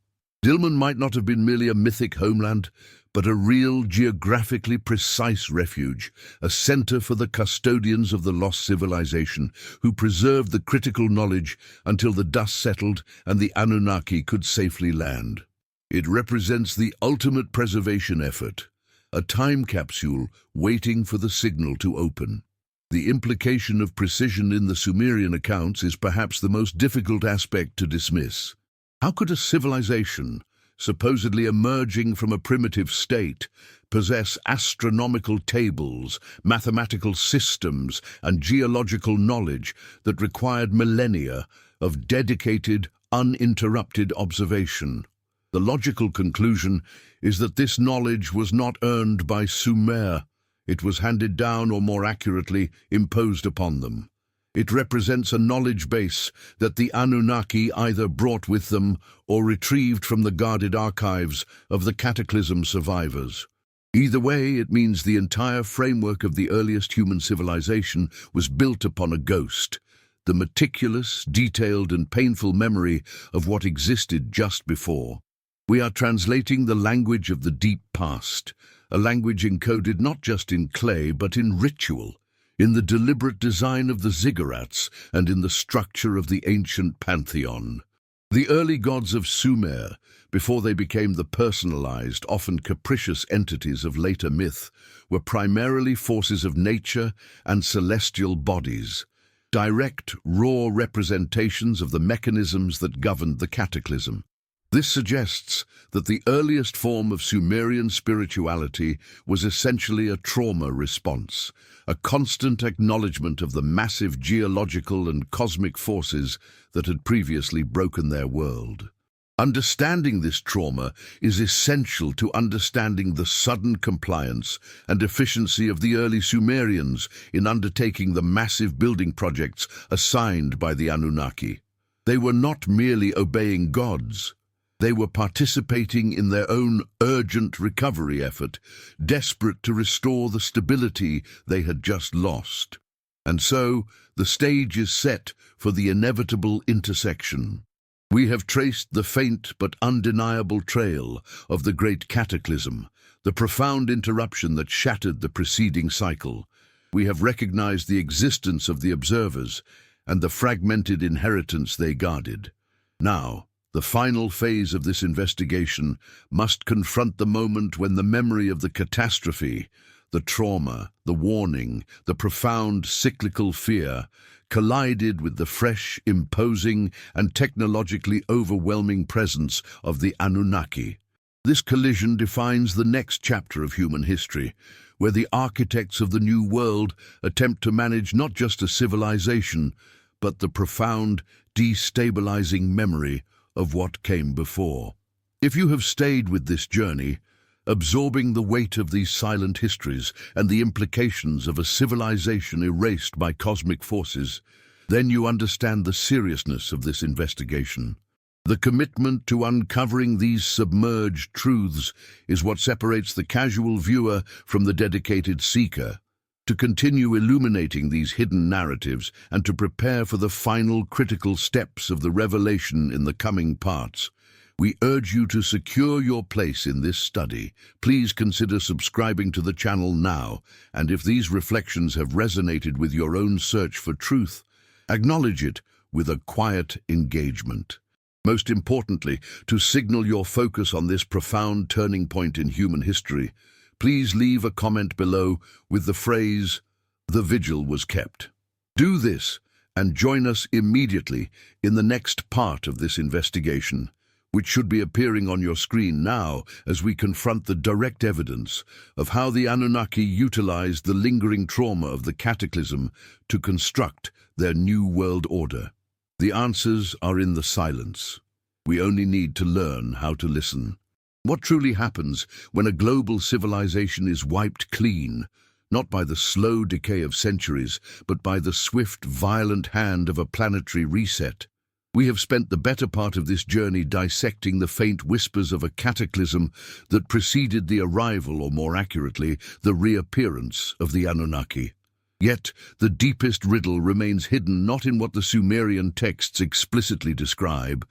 Dilmun might not have been merely a mythic homeland, but a real, geographically precise refuge, a center for the custodians of the lost civilization, who preserved the critical knowledge until the dust settled and the Anunnaki could safely land. It represents the ultimate preservation effort, a time capsule waiting for the signal to open. The implication of precision in the Sumerian accounts is perhaps the most difficult aspect to dismiss. How could a civilization, supposedly emerging from a primitive state, possess astronomical tables, mathematical systems, and geological knowledge that required millennia of dedicated, uninterrupted observation? The logical conclusion is that this knowledge was not earned by Sumer. It was handed down, or more accurately, imposed upon them. It represents a knowledge base that the Anunnaki either brought with them or retrieved from the guarded archives of the Cataclysm survivors. Either way, it means the entire framework of the earliest human civilization was built upon a ghost, the meticulous, detailed, and painful memory of what existed just before. We are translating the language of the deep past, a language encoded not just in clay but in ritual, in the deliberate design of the ziggurats, and in the structure of the ancient pantheon. The early gods of Sumer, before they became the personalized, often capricious entities of later myth, were primarily forces of nature and celestial bodies, direct, raw representations of the mechanisms that governed the cataclysm. This suggests that the earliest form of Sumerian spirituality was essentially a trauma response, a constant acknowledgement of the massive geological and cosmic forces that had previously broken their world. Understanding this trauma is essential to understanding the sudden compliance and efficiency of the early Sumerians in undertaking the massive building projects assigned by the Anunnaki. They were not merely obeying gods. They were participating in their own urgent recovery effort, desperate to restore the stability they had just lost. And so, the stage is set for the inevitable intersection. We have traced the faint but undeniable trail of the Great Cataclysm, the profound interruption that shattered the preceding cycle. We have recognized the existence of the observers and the fragmented inheritance they guarded. Now, the final phase of this investigation must confront the moment when the memory of the catastrophe, the trauma, the warning, the profound cyclical fear, collided with the fresh, imposing, and technologically overwhelming presence of the Anunnaki. This collision defines the next chapter of human history, where the architects of the New World attempt to manage not just a civilization, but the profound, destabilizing memory of what came before. If you have stayed with this journey, absorbing the weight of these silent histories and the implications of a civilization erased by cosmic forces, then you understand the seriousness of this investigation. The commitment to uncovering these submerged truths is what separates the casual viewer from the dedicated seeker. To continue illuminating these hidden narratives and to prepare for the final critical steps of the revelation in the coming parts, we urge you to secure your place in this study. Please consider subscribing to the channel now, and if these reflections have resonated with your own search for truth, acknowledge it with a quiet engagement. Most importantly, to signal your focus on this profound turning point in human history, please leave a comment below with the phrase, "The vigil was kept." Do this and join us immediately in the next part of this investigation, which should be appearing on your screen now as we confront the direct evidence of how the Anunnaki utilized the lingering trauma of the Cataclysm to construct their new world order. The answers are in the silence. We only need to learn how to listen. What truly happens when a global civilization is wiped clean, not by the slow decay of centuries, but by the swift, violent hand of a planetary reset? We have spent the better part of this journey dissecting the faint whispers of a cataclysm that preceded the arrival, or more accurately, the reappearance of the Anunnaki. Yet, the deepest riddle remains hidden not in what the Sumerian texts explicitly describe,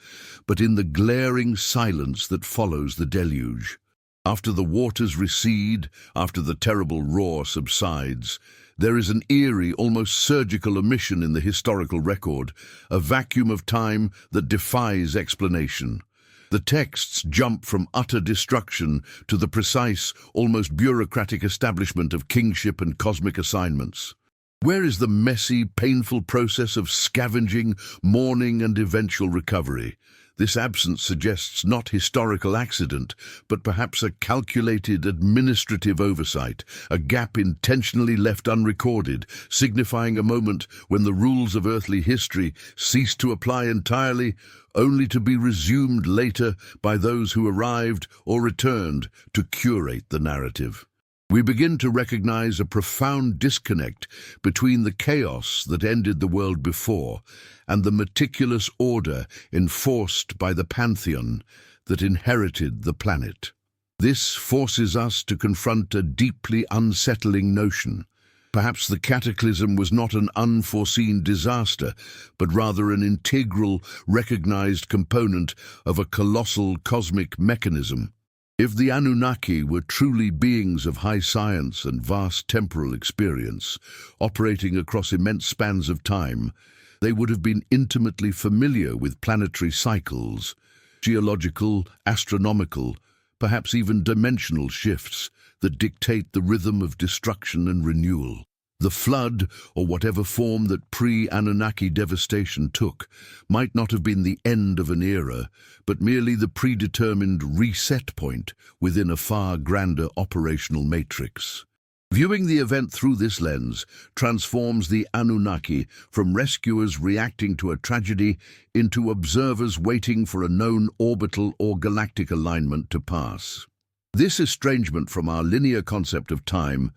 but in the glaring silence that follows the deluge. After the waters recede, after the terrible roar subsides, there is an eerie, almost surgical omission in the historical record, a vacuum of time that defies explanation. The texts jump from utter destruction to the precise, almost bureaucratic establishment of kingship and cosmic assignments. Where is the messy, painful process of scavenging, mourning, and eventual recovery? This absence suggests not historical accident, but perhaps a calculated administrative oversight, a gap intentionally left unrecorded, signifying a moment when the rules of earthly history cease to apply entirely, only to be resumed later by those who arrived or returned to curate the narrative. We begin to recognize a profound disconnect between the chaos that ended the world before and the meticulous order enforced by the pantheon that inherited the planet. This forces us to confront a deeply unsettling notion. Perhaps the cataclysm was not an unforeseen disaster, but rather an integral, recognized component of a colossal cosmic mechanism. If the Anunnaki were truly beings of high science and vast temporal experience, operating across immense spans of time, they would have been intimately familiar with planetary cycles, geological, astronomical, perhaps even dimensional shifts that dictate the rhythm of destruction and renewal. The flood, or whatever form that pre-Anunnaki devastation took, might not have been the end of an era, but merely the predetermined reset point within a far grander operational matrix. Viewing the event through this lens transforms the Anunnaki from rescuers reacting to a tragedy into observers waiting for a known orbital or galactic alignment to pass. This estrangement from our linear concept of time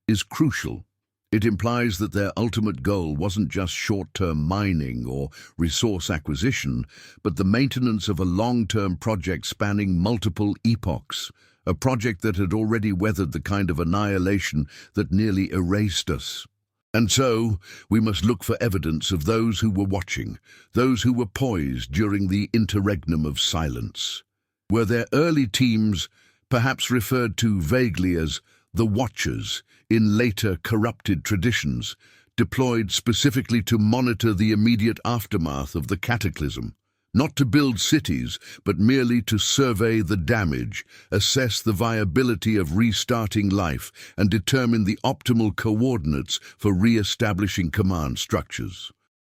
is crucial. It implies that their ultimate goal wasn't just short-term mining or resource acquisition, but the maintenance of a long-term project spanning multiple epochs, a project that had already weathered the kind of annihilation that nearly erased us. And so, we must look for evidence of those who were watching, those who were poised during the interregnum of silence. Were their early teams, perhaps referred to vaguely as the Watchers, in later corrupted traditions, deployed specifically to monitor the immediate aftermath of the cataclysm? Not to build cities, but merely to survey the damage, assess the viability of restarting life, and determine the optimal coordinates for re-establishing command structures.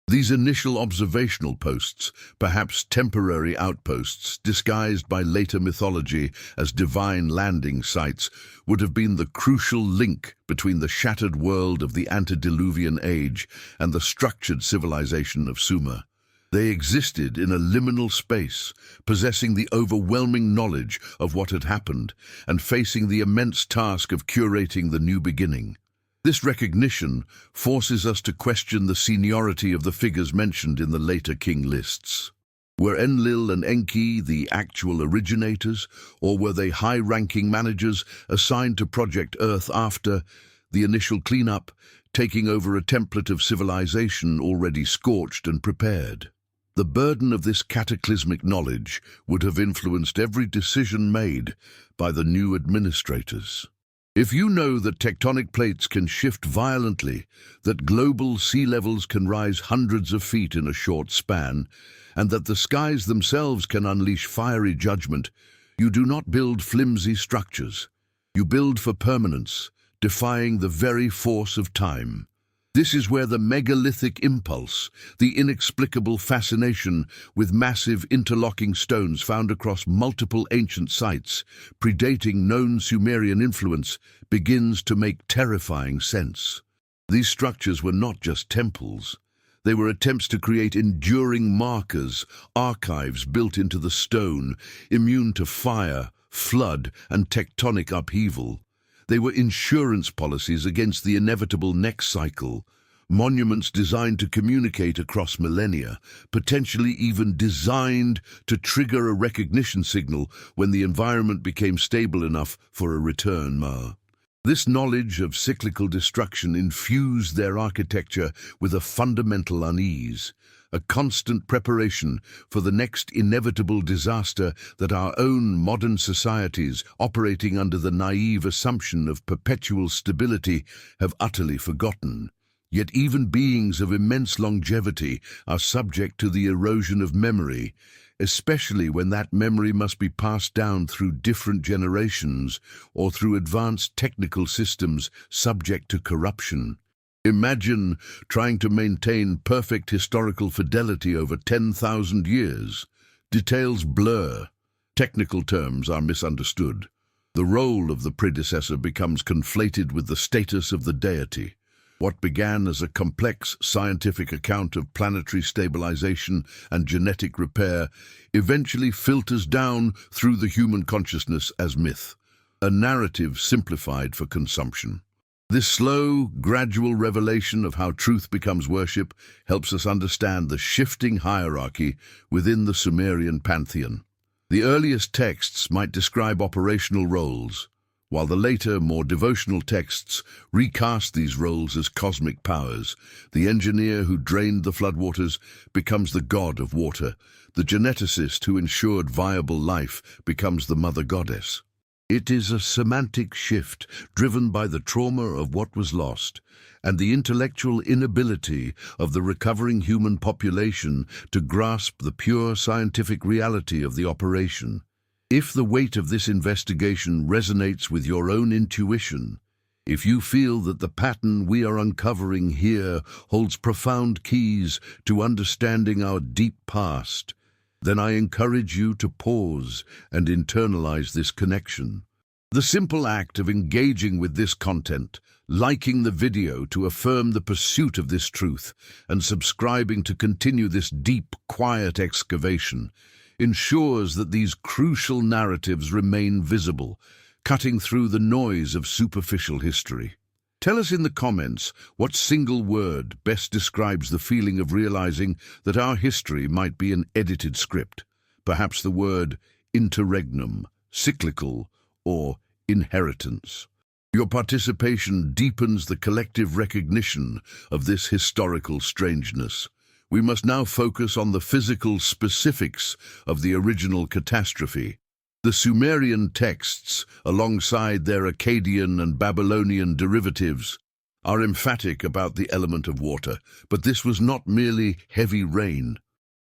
These initial observational posts, perhaps temporary outposts disguised by later mythology as divine landing sites, would have been the crucial link between the shattered world of the antediluvian age and the structured civilization of Sumer. They existed in a liminal space, possessing the overwhelming knowledge of what had happened and facing the immense task of curating the new beginning. This recognition forces us to question the seniority of the figures mentioned in the later king lists. Were Enlil and Enki the actual originators, or were they high-ranking managers assigned to Project Earth after the initial cleanup, taking over a template of civilization already scorched and prepared? The burden of this cataclysmic knowledge would have influenced every decision made by the new administrators. If you know that tectonic plates can shift violently, that global sea levels can rise hundreds of feet in a short span, and that the skies themselves can unleash fiery judgment, you do not build flimsy structures. You build for permanence, defying the very force of time. This is where the megalithic impulse, the inexplicable fascination with massive interlocking stones found across multiple ancient sites, predating known Sumerian influence, begins to make terrifying sense. These structures were not just temples. They were attempts to create enduring markers, archives built into the stone, immune to fire, flood, and tectonic upheaval. They were insurance policies against the inevitable next cycle, monuments designed to communicate across millennia, potentially even designed to trigger a recognition signal when the environment became stable enough for a return. This knowledge of cyclical destruction infused their architecture with a fundamental unease, a constant preparation for the next inevitable disaster that our own modern societies, operating under the naive assumption of perpetual stability, have utterly forgotten. Yet even beings of immense longevity are subject to the erosion of memory, especially when that memory must be passed down through different generations or through advanced technical systems subject to corruption. Imagine trying to maintain perfect historical fidelity over 10,000 years. Details blur. Technical terms are misunderstood. The role of the predecessor becomes conflated with the status of the deity. What began as a complex scientific account of planetary stabilization and genetic repair eventually filters down through the human consciousness as myth. a narrative simplified for consumption. This slow, gradual revelation of how truth becomes worship helps us understand the shifting hierarchy within the Sumerian pantheon. The earliest texts might describe operational roles, while the later, more devotional texts recast these roles as cosmic powers. The engineer who drained the floodwaters becomes the god of water. The geneticist who ensured viable life becomes the mother goddess. It is a semantic shift driven by the trauma of what was lost and the intellectual inability of the recovering human population to grasp the pure scientific reality of the operation. If the weight of this investigation resonates with your own intuition, if you feel that the pattern we are uncovering here holds profound keys to understanding our deep past, then I encourage you to pause and internalize this connection. The simple act of engaging with this content, liking the video to affirm the pursuit of this truth, and subscribing to continue this deep, quiet excavation, ensures that these crucial narratives remain visible, cutting through the noise of superficial history. Tell us in the comments what single word best describes the feeling of realizing that our history might be an edited script. Perhaps the word interregnum, cyclical, or inheritance. Your participation deepens the collective recognition of this historical strangeness. We must now focus on the physical specifics of the original catastrophe. The Sumerian texts, alongside their Akkadian and Babylonian derivatives, are emphatic about the element of water, but this was not merely heavy rain.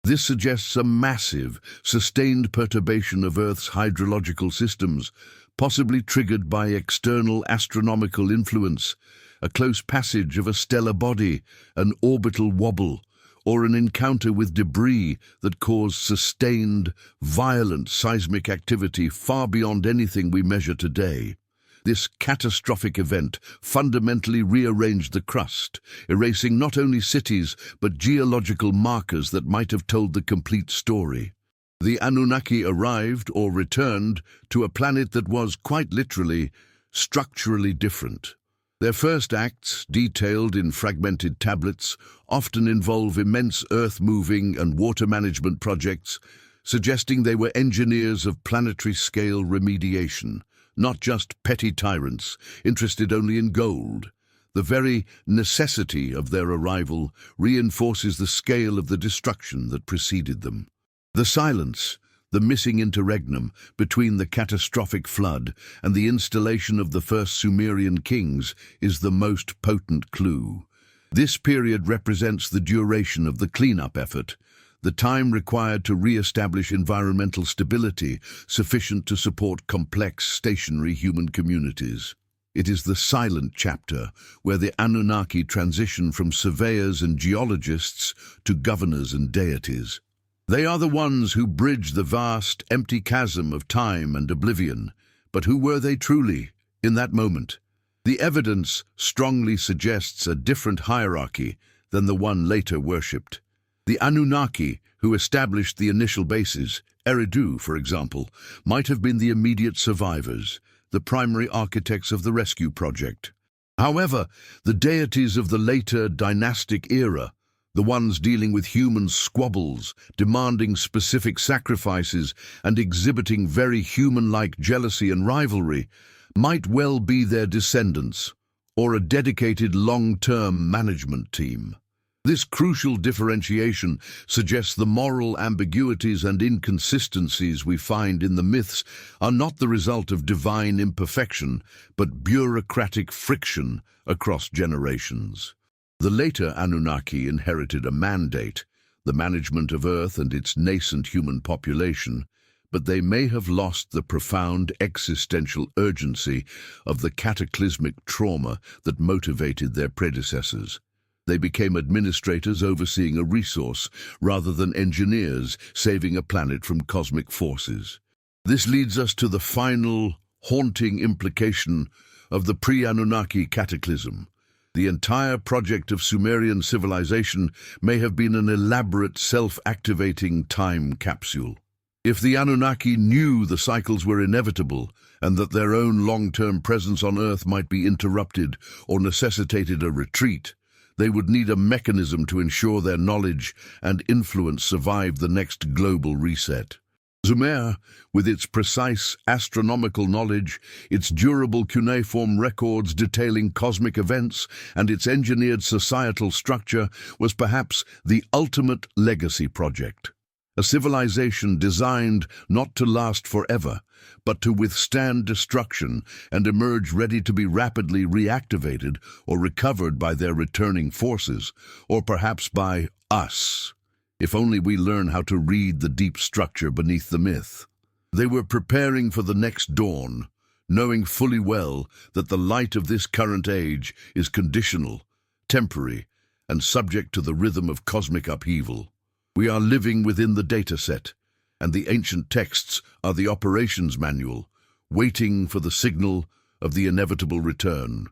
This suggests a massive, sustained perturbation of Earth's hydrological systems, possibly triggered by external astronomical influence, a close passage of a stellar body, an orbital wobble, or an encounter with debris that caused sustained, violent seismic activity far beyond anything we measure today. This catastrophic event fundamentally rearranged the crust, erasing not only cities but geological markers that might have told the complete story. The Anunnaki arrived or returned to a planet that was, quite literally, structurally different. Their first acts, detailed in fragmented tablets, often involve immense earth-moving and water management projects, suggesting they were engineers of planetary-scale remediation, not just petty tyrants interested only in gold. The very necessity of their arrival reinforces the scale of the destruction that preceded them. The silence, the missing interregnum between the catastrophic flood and the installation of the first Sumerian kings is the most potent clue. This period represents the duration of the cleanup effort, the time required to re-establish environmental stability sufficient to support complex, stationary human communities. It is the silent chapter where the Anunnaki transition from surveyors and geologists to governors and deities. They are the ones who bridge the vast, empty chasm of time and oblivion. But who were they truly, in that moment? The evidence strongly suggests a different hierarchy than the one later worshipped. The Anunnaki, who established the initial bases, Eridu, for example, might have been the immediate survivors, the primary architects of the rescue project. However, the deities of the later dynastic era, the ones dealing with human squabbles, demanding specific sacrifices, and exhibiting very human-like jealousy and rivalry, might well be their descendants, or a dedicated long-term management team. This crucial differentiation suggests the moral ambiguities and inconsistencies we find in the myths are not the result of divine imperfection, but bureaucratic friction across generations. The later Anunnaki inherited a mandate, the management of Earth and its nascent human population, but they may have lost the profound existential urgency of the cataclysmic trauma that motivated their predecessors. They became administrators overseeing a resource rather than engineers saving a planet from cosmic forces. This leads us to the final, haunting implication of the pre-Anunnaki cataclysm. The entire project of Sumerian civilization may have been an elaborate self-activating time capsule. If the Anunnaki knew the cycles were inevitable and that their own long-term presence on Earth might be interrupted or necessitated a retreat, they would need a mechanism to ensure their knowledge and influence survived the next global reset. Sumer, with its precise astronomical knowledge, its durable cuneiform records detailing cosmic events, and its engineered societal structure, was perhaps the ultimate legacy project. A civilization designed not to last forever, but to withstand destruction and emerge ready to be rapidly reactivated or recovered by their returning forces, or perhaps by us, if only we learn how to read the deep structure beneath the myth. They were preparing for the next dawn, knowing fully well that the light of this current age is conditional, temporary, and subject to the rhythm of cosmic upheaval. We are living within the data set, and the ancient texts are the operations manual, waiting for the signal of the inevitable return.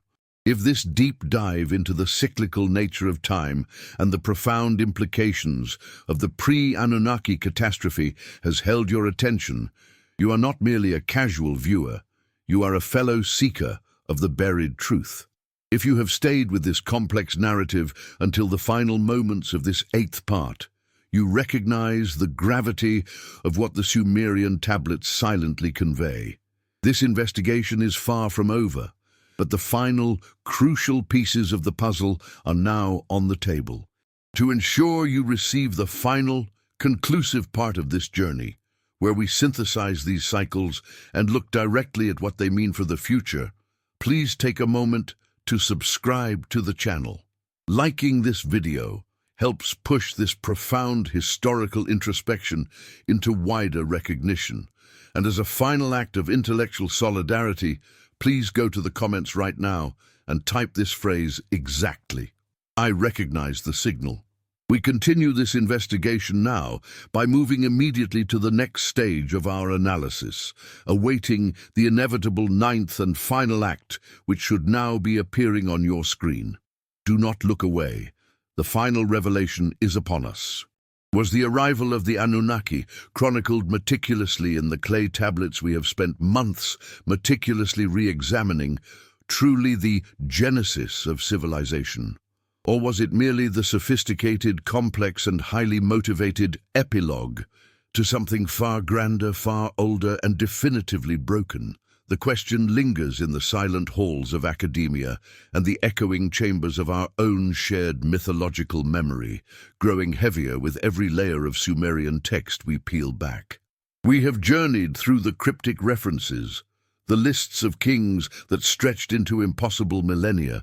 If this deep dive into the cyclical nature of time and the profound implications of the pre-Anunnaki catastrophe has held your attention, you are not merely a casual viewer, you are a fellow seeker of the buried truth. If you have stayed with this complex narrative until the final moments of this 8th part, you recognize the gravity of what the Sumerian tablets silently convey. This investigation is far from over, but the final, crucial pieces of the puzzle are now on the table. To ensure you receive the final, conclusive part of this journey, where we synthesize these cycles and look directly at what they mean for the future, please take a moment to subscribe to the channel. Liking this video helps push this profound historical introspection into wider recognition. And as a final act of intellectual solidarity, please go to the comments right now and type this phrase exactly. I recognize the signal. We continue this investigation now by moving immediately to the next stage of our analysis, awaiting the inevitable 9th and final act, which should now be appearing on your screen. Do not look away. The final revelation is upon us. Was the arrival of the Anunnaki, chronicled meticulously in the clay tablets we have spent months meticulously re-examining, truly the genesis of civilization? Or was it merely the sophisticated, complex, and highly motivated epilogue to something far grander, far older, and definitively broken? The question lingers in the silent halls of academia and the echoing chambers of our own shared mythological memory, growing heavier with every layer of Sumerian text we peel back. We have journeyed through the cryptic references, the lists of kings that stretched into impossible millennia,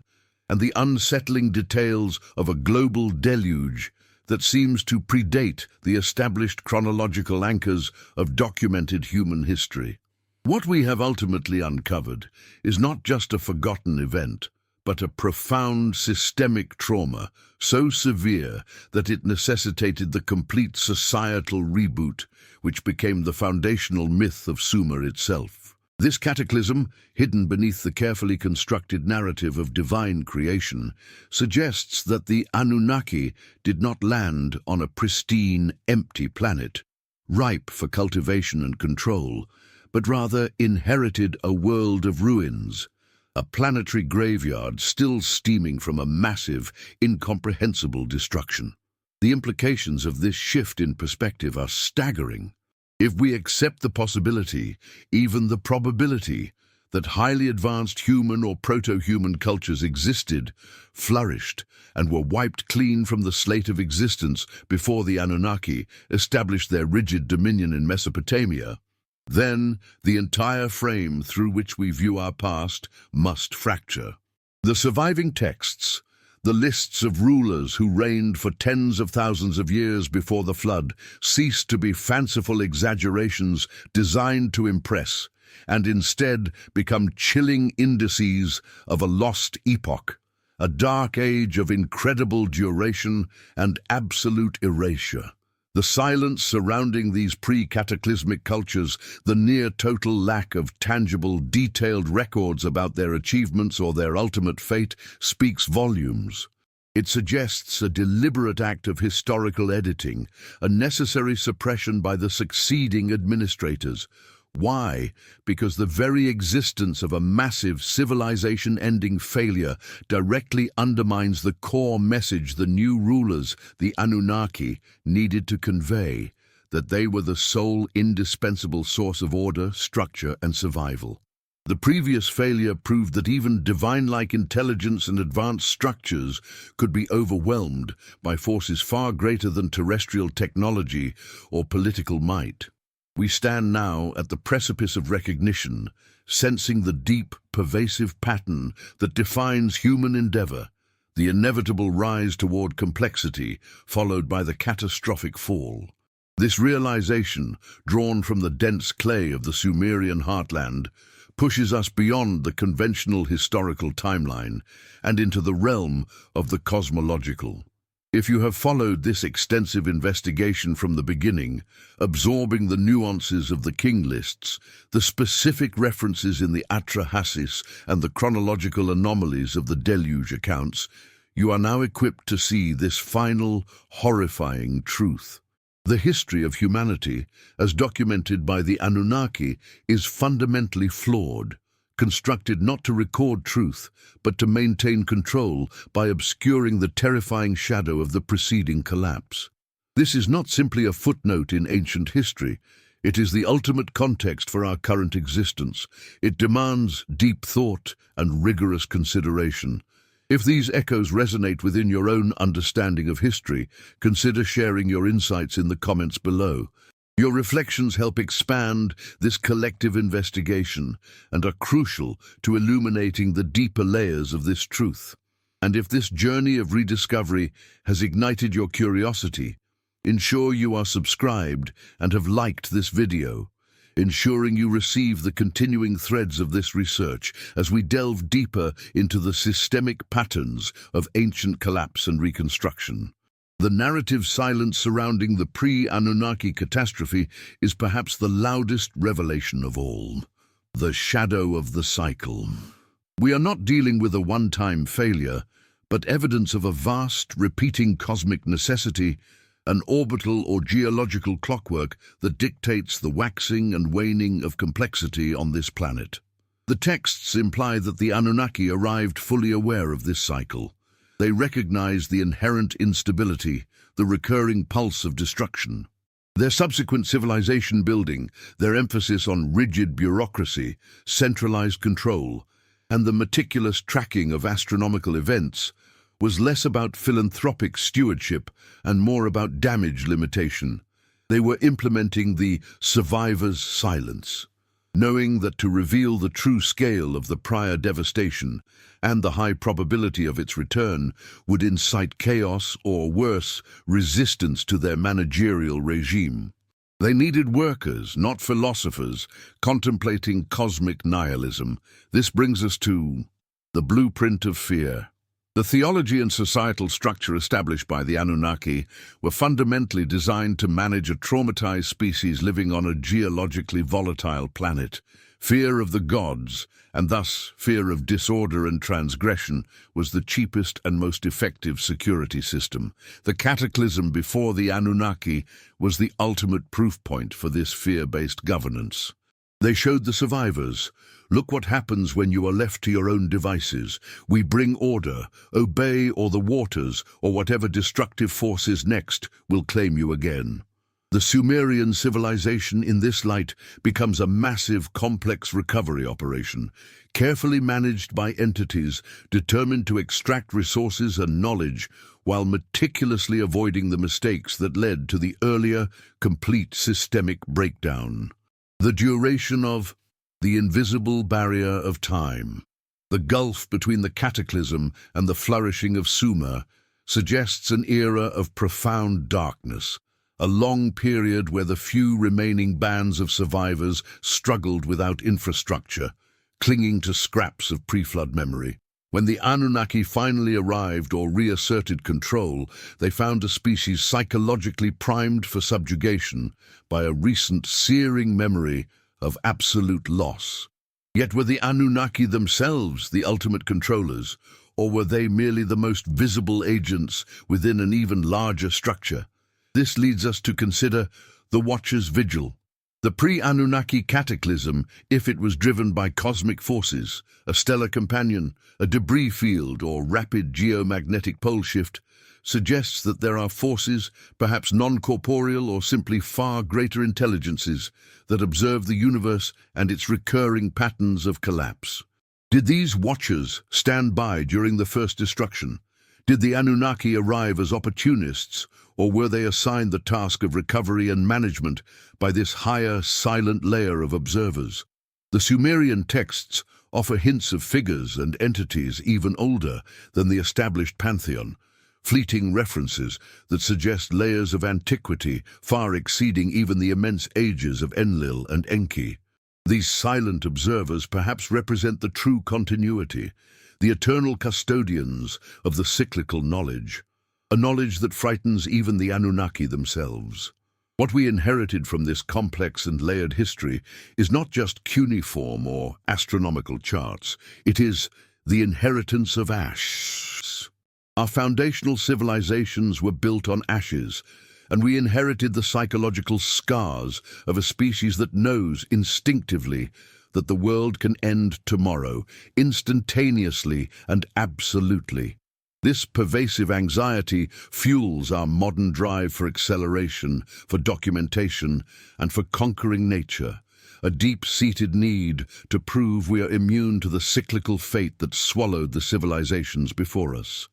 and the unsettling details of a global deluge that seems to predate the established chronological anchors of documented human history. What we have ultimately uncovered is not just a forgotten event, but a profound systemic trauma, so severe that it necessitated the complete societal reboot, which became the foundational myth of Sumer itself. This cataclysm, hidden beneath the carefully constructed narrative of divine creation, suggests that the Anunnaki did not land on a pristine, empty planet, ripe for cultivation and control, but rather inherited a world of ruins, a planetary graveyard still steaming from a massive, incomprehensible destruction. The implications of this shift in perspective are staggering. If we accept the possibility, even the probability, that highly advanced human or proto-human cultures existed, flourished, and were wiped clean from the slate of existence before the Anunnaki established their rigid dominion in Mesopotamia, then the entire frame through which we view our past must fracture. The surviving texts, the lists of rulers who reigned for tens of thousands of years before the flood, ceased to be fanciful exaggerations designed to impress, and instead become chilling indices of a lost epoch, a dark age of incredible duration and absolute erasure. The silence surrounding these pre-cataclysmic cultures, the near-total lack of tangible, detailed records about their achievements or their ultimate fate, speaks volumes. It suggests a deliberate act of historical editing, a necessary suppression by the succeeding administrators. Why? Because the very existence of a massive civilization-ending failure directly undermines the core message the new rulers, the Anunnaki, needed to convey, that they were the sole indispensable source of order, structure, and survival. The previous failure proved that even divine-like intelligence and advanced structures could be overwhelmed by forces far greater than terrestrial technology or political might. We stand now at the precipice of recognition, sensing the deep, pervasive pattern that defines human endeavor, the inevitable rise toward complexity, followed by the catastrophic fall. This realization, drawn from the dense clay of the Sumerian heartland, pushes us beyond the conventional historical timeline and into the realm of the cosmological. If you have followed this extensive investigation from the beginning, absorbing the nuances of the king lists, the specific references in the Atrahasis, and the chronological anomalies of the deluge accounts, you are now equipped to see this final, horrifying truth. The history of humanity, as documented by the Anunnaki, is fundamentally flawed, constructed not to record truth, but to maintain control by obscuring the terrifying shadow of the preceding collapse. This is not simply a footnote in ancient history. It is the ultimate context for our current existence. It demands deep thought and rigorous consideration. If these echoes resonate within your own understanding of history, consider sharing your insights in the comments below. Your reflections help expand this collective investigation and are crucial to illuminating the deeper layers of this truth. And if this journey of rediscovery has ignited your curiosity, ensure you are subscribed and have liked this video, ensuring you receive the continuing threads of this research as we delve deeper into the systemic patterns of ancient collapse and reconstruction. The narrative silence surrounding the pre-Anunnaki catastrophe is perhaps the loudest revelation of all: the shadow of the cycle. We are not dealing with a one-time failure, but evidence of a vast, repeating cosmic necessity, an orbital or geological clockwork that dictates the waxing and waning of complexity on this planet. The texts imply that the Anunnaki arrived fully aware of this cycle. They recognized the inherent instability, the recurring pulse of destruction. Their subsequent civilization building, their emphasis on rigid bureaucracy, centralized control, and the meticulous tracking of astronomical events, was less about philanthropic stewardship and more about damage limitation. They were implementing the survivor's silence, knowing that to reveal the true scale of the prior devastation and the high probability of its return would incite chaos or, worse, resistance to their managerial regime. They needed workers, not philosophers, contemplating cosmic nihilism. This brings us to the blueprint of fear. The theology and societal structure established by the Anunnaki were fundamentally designed to manage a traumatized species living on a geologically volatile planet. Fear of the gods, and thus fear of disorder and transgression, was the cheapest and most effective security system. The Cataclysm before the Anunnaki was the ultimate proof point for this fear-based governance. They showed the survivors, "Look what happens when you are left to your own devices. We bring order, obey, or the waters, or whatever destructive force is next, will claim you again." The Sumerian civilization in this light becomes a massive, complex recovery operation, carefully managed by entities determined to extract resources and knowledge while meticulously avoiding the mistakes that led to the earlier, complete systemic breakdown. The duration of the invisible barrier of time, the gulf between the Cataclysm and the flourishing of Sumer, suggests an era of profound darkness, a long period where the few remaining bands of survivors struggled without infrastructure, clinging to scraps of pre-flood memory. When the Anunnaki finally arrived or reasserted control, they found a species psychologically primed for subjugation by a recent searing memory of absolute loss. Yet were the Anunnaki themselves the ultimate controllers, or were they merely the most visible agents within an even larger structure? This leads us to consider the Watcher's Vigil. The pre-Anunnaki cataclysm, if it was driven by cosmic forces, a stellar companion, a debris field, or rapid geomagnetic pole shift, suggests that there are forces, perhaps non-corporeal or simply far greater intelligences, that observe the universe and its recurring patterns of collapse. Did these watchers stand by during the first destruction? Did the Anunnaki arrive as opportunists, or were they assigned the task of recovery and management by this higher, silent layer of observers? The Sumerian texts offer hints of figures and entities even older than the established pantheon, fleeting references that suggest layers of antiquity far exceeding even the immense ages of Enlil and Enki. These silent observers perhaps represent the true continuity, the eternal custodians of the cyclical knowledge, a knowledge that frightens even the Anunnaki themselves. What we inherited from this complex and layered history is not just cuneiform or astronomical charts, it is the inheritance of ash. Our foundational civilizations were built on ashes, and we inherited the psychological scars of a species that knows instinctively that the world can end tomorrow, instantaneously and absolutely. This pervasive anxiety fuels our modern drive for acceleration, for documentation, and for conquering nature, a deep-seated need to prove we are immune to the cyclical fate that swallowed the civilizations before us.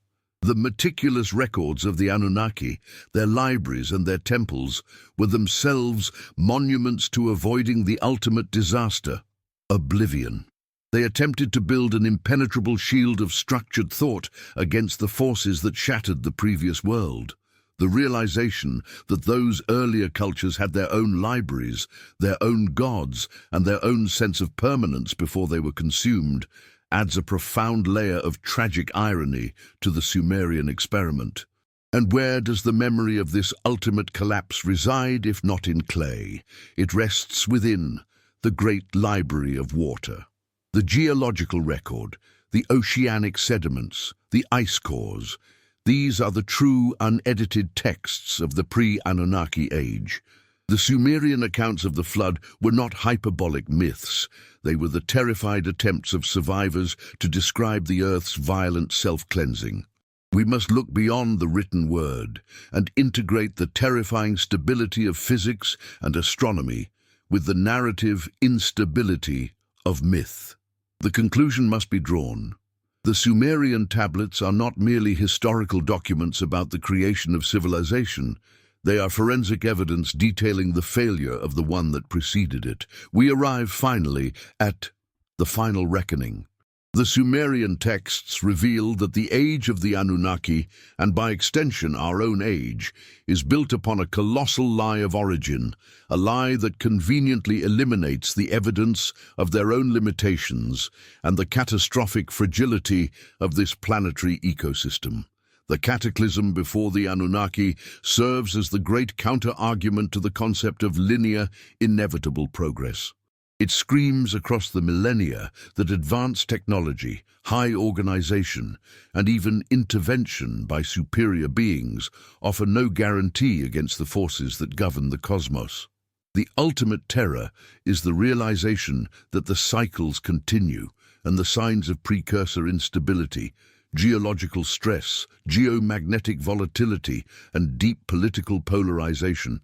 The meticulous records of the Anunnaki, their libraries and their temples, were themselves monuments to avoiding the ultimate disaster, oblivion. They attempted to build an impenetrable shield of structured thought against the forces that shattered the previous world. The realization that those earlier cultures had their own libraries, their own gods, and their own sense of permanence before they were consumed adds a profound layer of tragic irony to the Sumerian experiment. And where does the memory of this ultimate collapse reside, if not in clay? It rests within the great library of water. The geological record, the oceanic sediments, the ice cores, these are the true unedited texts of the pre-Anunnaki age. The Sumerian accounts of the flood were not hyperbolic myths. They were the terrified attempts of survivors to describe the Earth's violent self-cleansing. We must look beyond the written word and integrate the terrifying stability of physics and astronomy with the narrative instability of myth. The conclusion must be drawn. The Sumerian tablets are not merely historical documents about the creation of civilization. They are forensic evidence detailing the failure of the one that preceded it. We arrive finally at the final reckoning. The Sumerian texts reveal that the age of the Anunnaki, and by extension our own age, is built upon a colossal lie of origin, a lie that conveniently eliminates the evidence of their own limitations and the catastrophic fragility of this planetary ecosystem. The Cataclysm before the Anunnaki serves as the great counter-argument to the concept of linear, inevitable progress. It screams across the millennia that advanced technology, high organization, and even intervention by superior beings offer no guarantee against the forces that govern the cosmos. The ultimate terror is the realization that the cycles continue and the signs of precursor instability, geological stress, geomagnetic volatility, and deep political polarization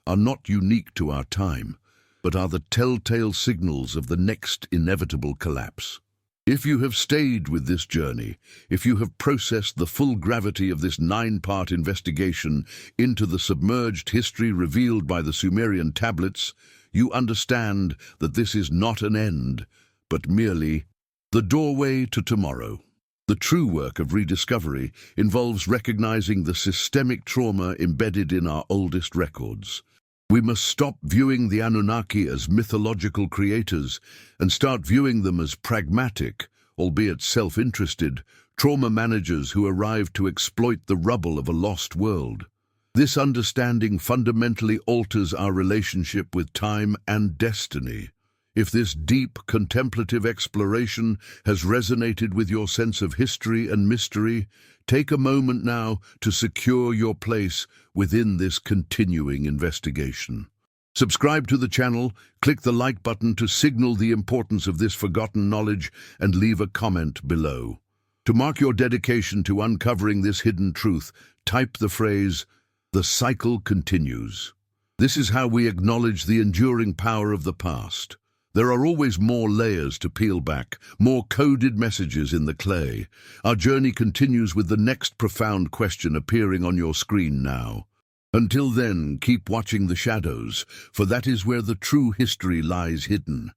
are not unique to our time, but are the telltale signals of the next inevitable collapse. If you have stayed with this journey, if you have processed the full gravity of this 9-part investigation into the submerged history revealed by the Sumerian tablets, you understand that this is not an end, but merely the doorway to tomorrow. The true work of rediscovery involves recognizing the systemic trauma embedded in our oldest records. We must stop viewing the Anunnaki as mythological creators and start viewing them as pragmatic, albeit self-interested, trauma managers who arrived to exploit the rubble of a lost world. This understanding fundamentally alters our relationship with time and destiny. If this deep, contemplative exploration has resonated with your sense of history and mystery, take a moment now to secure your place within this continuing investigation. Subscribe to the channel, click the like button to signal the importance of this forgotten knowledge, and leave a comment below. To mark your dedication to uncovering this hidden truth, type the phrase, "The cycle continues." This is how we acknowledge the enduring power of the past. There are always more layers to peel back, more coded messages in the clay. Our journey continues with the next profound question appearing on your screen now. Until then, keep watching the shadows, for that is where the true history lies hidden.